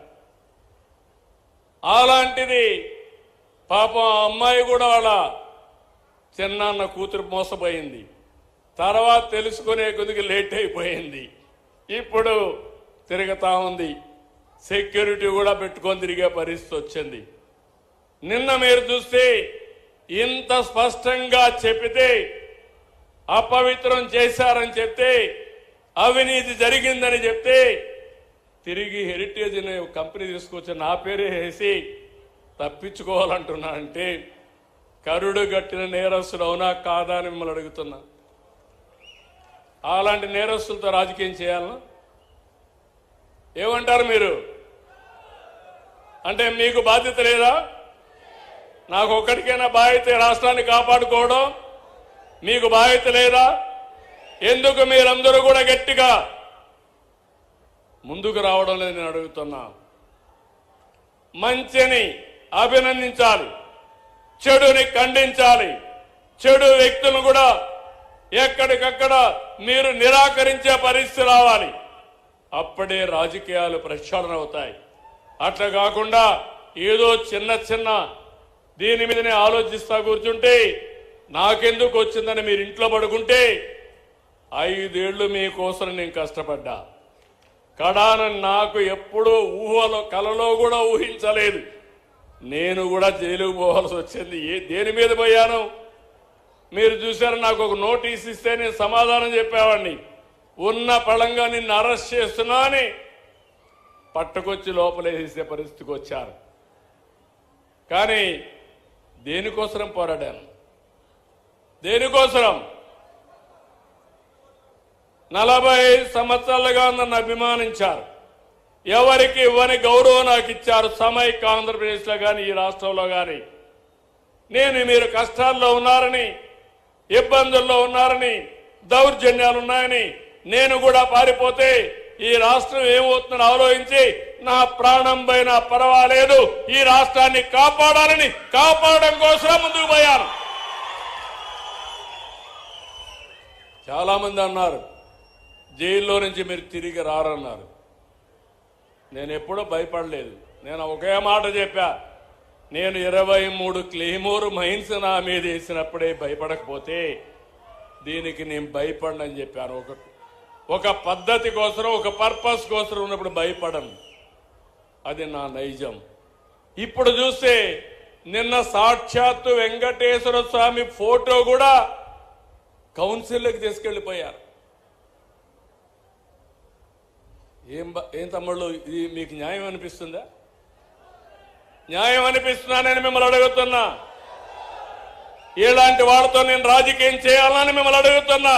అలాంటిది పాపం ఆ అమ్మాయి కూడా వాళ్ళ చిన్నాన్న కూతురు మోసపోయింది. తర్వాత తెలుసుకునే కొద్దిగా లేట్ అయిపోయింది. ఇప్పుడు తిరుగుతా ఉంది. సెక్యూరిటీ కూడా పెట్టుకొని తిరిగే పరిస్థితి వచ్చింది. నిన్న మీరు చూస్తే ఇంత స్పష్టంగా చెప్పితే అపవిత్రం చేశారని చెప్తే, అవినీతి జరిగిందని చెప్తే తిరిగి హెరిటేజ్ అనే కంపెనీ తీసుకొచ్చి నా పేరే వేసి తప్పించుకోవాలంటున్నా. అంటే కరుడు గట్టిన నేరస్తులు అవునా కాదా అని మిమ్మల్ని అడుగుతున్నా. అలాంటి నేరస్తులతో రాజకీయం చేయాలనా? ఏమంటారు మీరు? అంటే మీకు బాధ్యత లేదా? నాకు ఒక్కడికైనా బాధ్యత రాష్ట్రాన్ని కాపాడుకోవడం మీకు బాధ్యత లేదా? ఎందుకు మీరందరూ కూడా గట్టిగా ముందుకు రావడం లేదు నేను అడుగుతున్నా. మంచిని అభినందించాలి, చెడుని ఖండించాలి, చెడు వ్యక్తులను కూడా ఎక్కడికక్కడ మీరు నిరాకరించే పరిస్థితి రావాలి. అప్పుడే రాజకీయాలు ప్రక్షాళన అవుతాయి. అట్లా కాకుండా ఏదో చిన్న చిన్న దీని మీదనే ఆలోచిస్తా కూర్చుంటే నాకెందుకు వచ్చిందని మీరు ఇంట్లో పడుకుంటే 5 ఏళ్లు మీకోసం నేను కష్టపడ్డా. కడాన నాకు ఎప్పుడూ ఊహలో కలలో కూడా ఊహించలేదు. నేను కూడా జైలుకు పోవాల్సి వచ్చింది. దేని మీద పోయాను మీరు చూశారు. నాకు ఒక నోటీస్ ఇస్తే నేను సమాధానం చెప్పేవాడిని. ఉన్న పళంగా నిన్ను అరెస్ట్ చేస్తున్నా అని పట్టుకొచ్చి లోపలేసే పరిస్థితికి వచ్చారు. కానీ దేనికోసం పోరాడాను? దేనికోసం? 45 సంవత్సరాలుగా నన్ను అభిమానించారు. ఎవరికి ఇవ్వని గౌరవం నాకు ఇచ్చారు. సమైక్య ఆంధ్రప్రదేశ్లో కానీ ఈ రాష్ట్రంలో కానీ నేను మీరు కష్టాల్లో ఉన్నారని, ఇబ్బందుల్లో ఉన్నారని, దౌర్జన్యాలు ఉన్నాయని నేను కూడా పారిపోతే ఈ రాష్ట్రం ఏమవుతుందని ఆలోచించి నా ప్రాణం పైన పర్వాలేదు ఈ రాష్ట్రాన్ని కాపాడాలని కాపాడడం కోసం ముందుకు పోయాను. చాలా మంది అన్నారు జైల్లో నుంచి మీరు తిరిగి రారన్నారు. నేను ఎప్పుడూ భయపడలేదు. నేను ఒకే మాట చెప్పా, నేను 23 క్లెయిమోర్ మైన్స్ నా మీద వేసినప్పుడే భయపడకపోతే దీనికి నేను భయపడనని చెప్పాను. ఒక పద్ధతి కోసం, ఒక పర్పస్ కోసం ఉన్నప్పుడు భయపడను. అది నా నైజం. ఇప్పుడు చూస్తే నిన్న సాక్షాత్తు వెంకటేశ్వర స్వామి ఫోటో కూడా కౌన్సిల్లోకి తీసుకెళ్లిపోయారు. ఏం తమ్ముళ్ళు, ఇది మీకు న్యాయం అనిపిస్తుందా? న్యాయం అనిపిస్తున్నానని మిమ్మల్ని అడుగుతున్నా. ఇలాంటి వాళ్ళతో నేను రాజకీయం చేయాలని మిమ్మల్ని అడుగుతున్నా.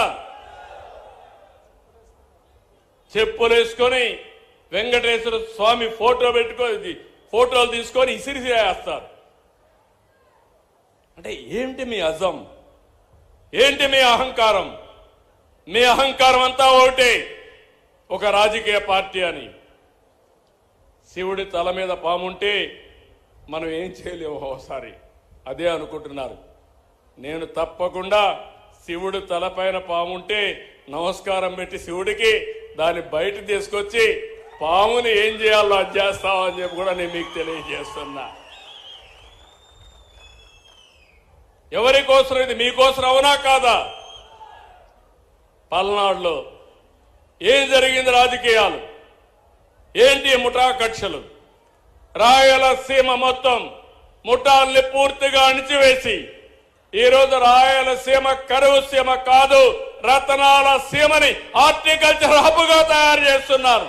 చెప్పులు వేసుకొని వెంకటేశ్వర స్వామి ఫోటోలు తీసుకొని ఇసిరిసేస్తారు. అంటే ఏంటి మీ అజం? ఏంటి మీ అహంకారం? మీ అహంకారం అంతా ఒకటే, ఒక రాజకీయ పార్టీ అని. శివుడి తల మీద పాముంటే మనం ఏం చేయలేము ఒకసారి. అదే అనుకుంటున్నారు. నేను తప్పకుండా శివుడు తలపైన పాముంటే నమస్కారం పెట్టి శివుడికి దాన్ని బయట తీసుకొచ్చి పాముని ఏం చేయాలో అది చేస్తామని చెప్పి కూడా నేను మీకు తెలియజేస్తున్నా. ఎవరి కోసం ఇది? మీకోసం అవునా కాదా? పల్నాడులో ఏం జరిగింది? రాజకీయాలు ఏంటి? ముఠా కక్షలు. రాయలసీమ మొత్తం ముఠాల్ని పూర్తిగా అణిచివేసి ఈరోజు రాయలసీమ కరువు సీమ కాదు, రతనాల సీమని హార్టికల్చర్ హబ్గా తయారు చేస్తున్నారు.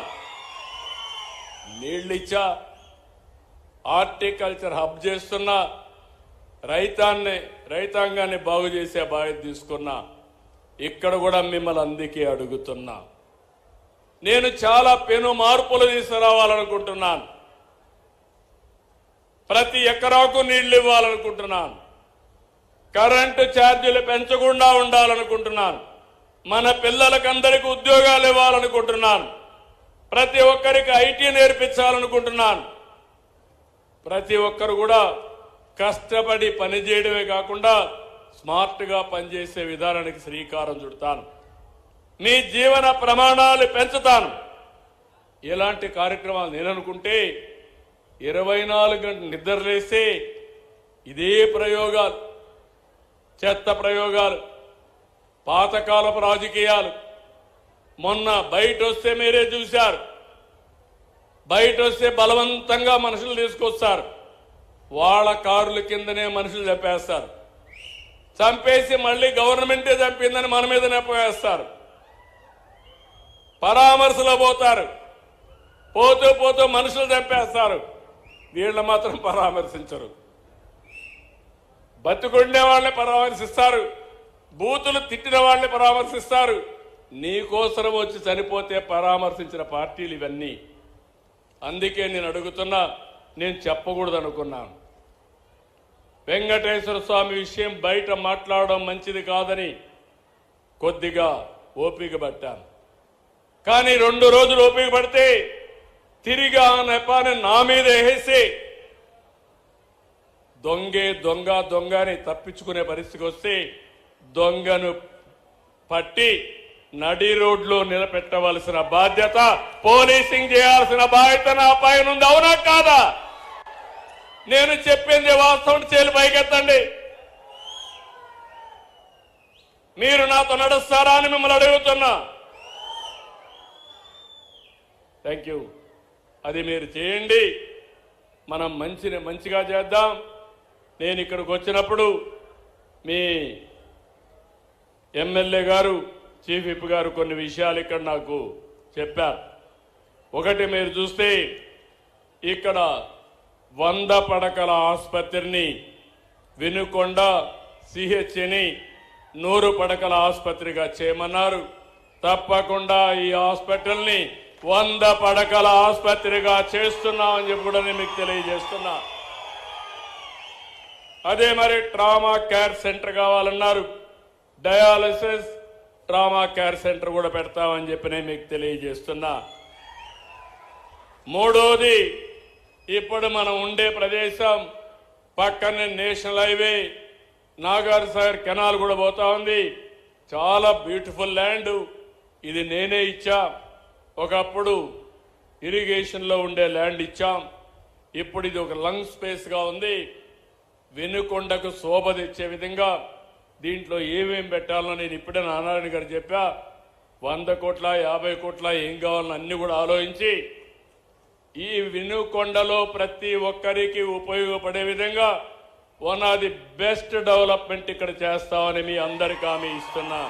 నీళ్ళిచ్చా హార్టికల్చర్ హబ్ చేస్తున్నా, రైతాంగాన్ని బాగు చేసే బాధ్యత తీసుకున్నా. ఇక్కడ కూడా మిమ్మల్ని అందుకే అడుగుతున్నా. నేను చాలా పెను మార్పులు తీసుకురావాలనుకుంటున్నాను. ప్రతి ఎకరాకు నీళ్లు ఇవ్వాలనుకుంటున్నాను. కరెంటు ఛార్జీలు పెంచకుండా ఉండాలనుకుంటున్నాను. మన పిల్లలకందరికీ ఉద్యోగాలు ఇవ్వాలనుకుంటున్నాను. ప్రతి ఒక్కరికి ఐటీ నేర్పించాలనుకుంటున్నాను. ప్రతి ఒక్కరు కూడా కష్టపడి పనిచేయడమే కాకుండా స్మార్ట్గా పనిచేసే విధానానికి శ్రీకారం చుడతాను. మీ జీవన ప్రమాణాలు పెంచుతాను. ఇలాంటి కార్యక్రమాలు నేననుకుంటే 24 గంటలు నిద్రలేస్తే ఇదే ప్రయోగాలు, చెత్త ప్రయోగాలు, పాతకాలపు రాజకీయాలు. మొన్న బయట వస్తే మీరే చూశారు. బయట వస్తే బలవంతంగా మనుషులు తీసుకొస్తారు. వాళ్ళ కారుల కిందనే మనుషులు చంపేస్తారు. చంపేసి మళ్ళీ గవర్నమెంటే చంపిందని మన మీద నెప్పవేస్తారు. పరామర్శలో పోతారు. పోతూ పోతూ మనుషులు చంపేస్తారు. వీళ్ళు మాత్రం పరామర్శించరు. బతుకుండే వాళ్ళని పరామర్శిస్తారు. బూతులు తిట్టిన వాళ్ళని పరామర్శిస్తారు. నీకోసం వచ్చి చనిపోతే పరామర్శించిన పార్టీలు ఇవన్నీ. అందుకే నేను అడుగుతున్నా, నేను చెప్పకూడదు అనుకున్నాను. వెంకటేశ్వర స్వామి విషయం బయట మాట్లాడడం మంచిది కాదని కొద్దిగా ఓపిక పట్టాను. కానీ 2 రోజులు ఓపిక పడితే తిరిగి ఆ నెపాన్ని నా మీద వేసి దొంగ అని తప్పించుకునే పరిస్థితికి వస్తే దొంగను పట్టి నడి రోడ్లో నిలబెట్టవలసిన బాధ్యత, పోలీసింగ్ చేయాల్సిన బాధ్యత నా పైన ఉంది. అవునా కాదా? నేను చెప్పింది వాస్తవం. చేలు పైకెత్తండి. మీరు నాతో నడుస్తారా అని మిమ్మల్ని అడుగుతున్నా. Thank you. అది మీరు చేయండి. మనం మంచిగా చేద్దాం. నేను ఇక్కడికి వచ్చినప్పుడు మీ ఎమ్మెల్యే గారు, చీఫ్ విప్ గారు కొన్ని విషయాలు ఇక్కడ నాకు చెప్పారు. ఒకటి, మీరు చూస్తే ఇక్కడ 100 పడకల ఆసుపత్రిని వినుకొండ సిహెచ్ని 100 పడకల ఆసుపత్రిగా చేయమన్నారు. తప్పకుండా ఈ హాస్పిటల్ని 100 పడకల ఆసుపత్రిగా చేస్తున్నామని చెప్పి కూడా నేను మీకు తెలియజేస్తున్నా. అదే మరి ట్రామా కేర్ సెంటర్ కావాలన్నారు. డయాలసిస్ ట్రామా కేర్ సెంటర్ కూడా పెడతామని చెప్పి నేను మీకు తెలియజేస్తున్నా. మూడోది, ఇప్పుడు మనం ఉండే ప్రదేశం పక్కనే national highway, Nagar Sagar canal కూడా పోతా ఉంది. చాలా బ్యూటిఫుల్ ల్యాండ్. ఇది నేనే ఇచ్చా. ఒకప్పుడు ఇరిగేషన్లో ఉండే ల్యాండ్ ఇచ్చాం. ఇప్పుడు ఇది ఒక లంగ్ స్పేస్గా ఉంది. వెనుకొండకు శోభ తెచ్చే విధంగా దీంట్లో ఏమేం పెట్టాలో నేను ఇప్పుడే నారాయణ గారు చెప్పా. 100 కోట్ల 50 కోట్ల ఏం కావాలని అన్ని కూడా ఆలోచించి ఈ వెనుకొండలో ప్రతి ఒక్కరికి ఉపయోగపడే విధంగా one of the best development ఇక్కడ చేస్తామని మీ అందరికీ హామీ ఇస్తున్నా.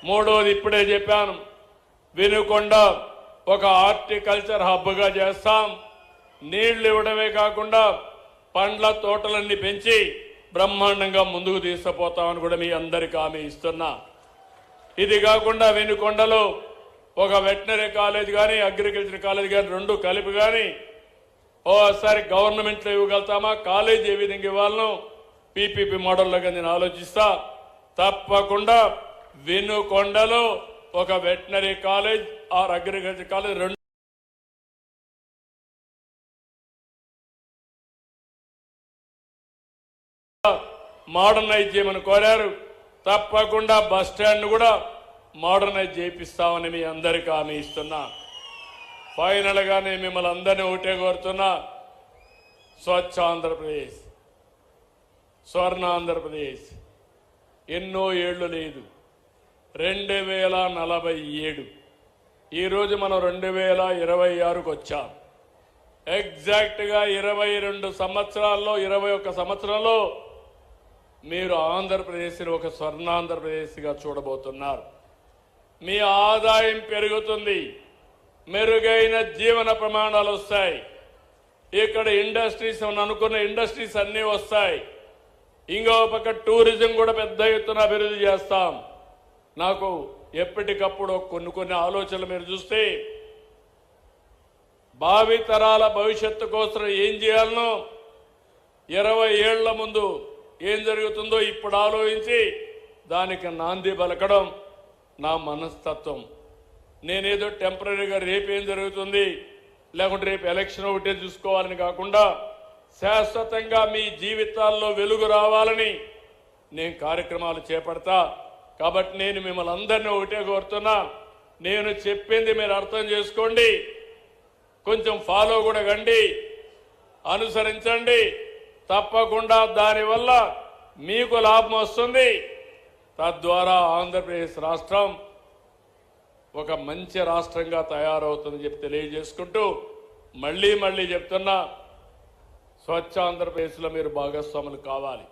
మూడోది, ఇప్పుడే చెప్పాను, వెనుకొండ ఒక హార్టికల్చర్ హబ్గా చేస్తాం. నీళ్లు ఇవ్వడమే కాకుండా పండ్ల తోటలన్నీ పెంచి బ్రహ్మాండంగా ముందుకు తీసుకుపోతామని కూడా మీ అందరికీ హామీ ఇస్తున్నా. ఇది కాకుండా వెనుకొండలో ఒక వెటనరీ కాలేజ్ కానీ అగ్రికల్చర్ కాలేజ్ కానీ 2 కలిపి కానీ ఓసారి గవర్నమెంట్లో ఇవ్వగలుగుతామా, కాలేజ్ ఏ విధంగా ఇవ్వాలనో పీపీపీ మోడల్లోగా నేను ఆలోచిస్తా. తప్పకుండా వెనుకొండలో ఒక veterinary college are agriculture college 2 modernise చేయమని కోరారు. తప్పకుండా బస్ స్టాండ్ కూడా మోడర్నైజ్ చేయిస్తామని మీ అందరికీ హామీ ఇస్తున్నా. ఫైనల్ గా నేను మిమ్మల్ని అందరినీ ఒకటే కోరుతున్నా, స్వచ్ఛ ఆంధ్రప్రదేశ్, స్వర్ణ ఆంధ్రప్రదేశ్ ఎన్నో ఏళ్లు లేదు. 2047 ఈరోజు మనం 2026కు వచ్చాం. ఎగ్జాక్ట్ గా 22 సంవత్సరాల్లో 21 సంవత్సరంలో మీరు ఆంధ్రప్రదేశ్ని ఒక స్వర్ణాంధ్రప్రదేశ్గా చూడబోతున్నారు. మీ ఆదాయం పెరుగుతుంది, మెరుగైన జీవన ప్రమాణాలు వస్తాయి. ఇక్కడ ఇండస్ట్రీస్ అనుకున్న ఇండస్ట్రీస్ అన్నీ వస్తాయి. ఇంకో పక్క టూరిజం కూడా పెద్ద ఎత్తున అభివృద్ధి చేస్తాం. నాకు ఎప్పటికప్పుడు కొన్ని ఆలోచనలు మీరు చూస్తే భావి తరాల భవిష్యత్తు కోసం ఏం చేయాలనో 20 ఏళ్ల ముందు ఏం జరుగుతుందో ఇప్పుడు ఆలోచించి దానికి నాంది పలకడం నా మనస్తత్వం. నేనేదో టెంపరీగా రేపేం జరుగుతుంది లేకుంటే రేపు ఎలక్షన్ ఒకటే చూసుకోవాలని కాకుండా శాశ్వతంగా మీ జీవితాల్లో వెలుగు రావాలని నేను కార్యక్రమాలు చేపడతా. కాబట్టి నేను మిమ్మల్ని అందరినీ ఒకటే కోరుతున్నా, నేను చెప్పింది మీరు అర్థం చేసుకోండి, కొంచెం ఫాలో కూడా కండి, అనుసరించండి. తప్పకుండా దానివల్ల మీకు లాభం వస్తుంది. తద్వారా ఆంధ్రప్రదేశ్ రాష్ట్రం ఒక మంచి రాష్ట్రంగా తయారవుతుందని చెప్పి తెలియజేసుకుంటూ మళ్ళీ చెప్తున్నా, స్వచ్ఛ ఆంధ్రప్రదేశ్లో మీరు భాగస్వాములు కావాలి.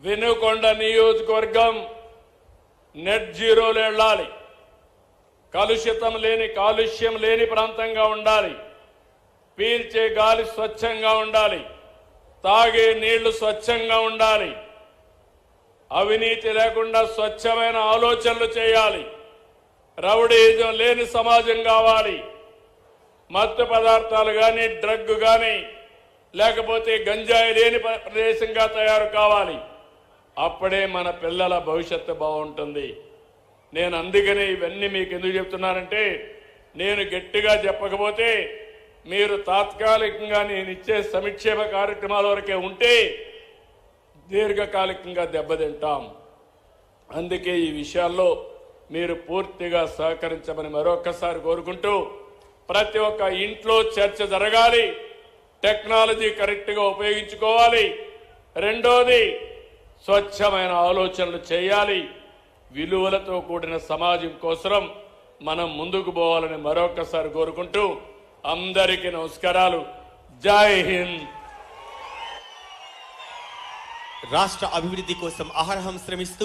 వెనుకొండ నియోజకవర్గం నెట్ జీరోలో వెళ్ళాలి. కాలుష్యం లేని ప్రాంతంగా ఉండాలి. పీల్చే గాలి స్వచ్ఛంగా ఉండాలి. తాగే నీళ్లు స్వచ్ఛంగా ఉండాలి. అవినీతి లేకుండా స్వచ్ఛమైన ఆలోచనలు చేయాలి. రౌడీజం లేని సమాజం కావాలి. మత్తు పదార్థాలు కానీ డ్రగ్ కానీ లేకపోతే గంజాయి లేని ప్రదేశంగా తయారు కావాలి. అప్పుడే మన పిల్లల భవిష్యత్తు బాగుంటుంది. నేను అందుకనే ఇవన్నీ మీకు ఎందుకు చెప్తున్నానంటే నేను గట్టిగా చెప్పకపోతే మీరు తాత్కాలికంగా నేను ఇచ్చే సంక్షేమ కార్యక్రమాల వరకే ఉంటే దీర్ఘకాలికంగా దెబ్బతింటాం. అందుకే ఈ విషయాల్లో మీరు పూర్తిగా సహకరించమని మరొకసారి కోరుకుంటూ ప్రతి ఒక్క ఇంట్లో చర్చ జరగాలి, టెక్నాలజీ కరెక్ట్గా ఉపయోగించుకోవాలి. రెండోది స్వచ్ఛమైన ఆలోచనలు చేయాలి. విలువలతో కూడిన సమాజం కోసం మనం ముందుకు పోవాలని మరొకసారి కోరుకుంటూ అందరికీ నమస్కారాలు. జై హింద్. రాష్ట్ర అభివృద్ధి కోసం అహర్హం శ్రమిస్తూ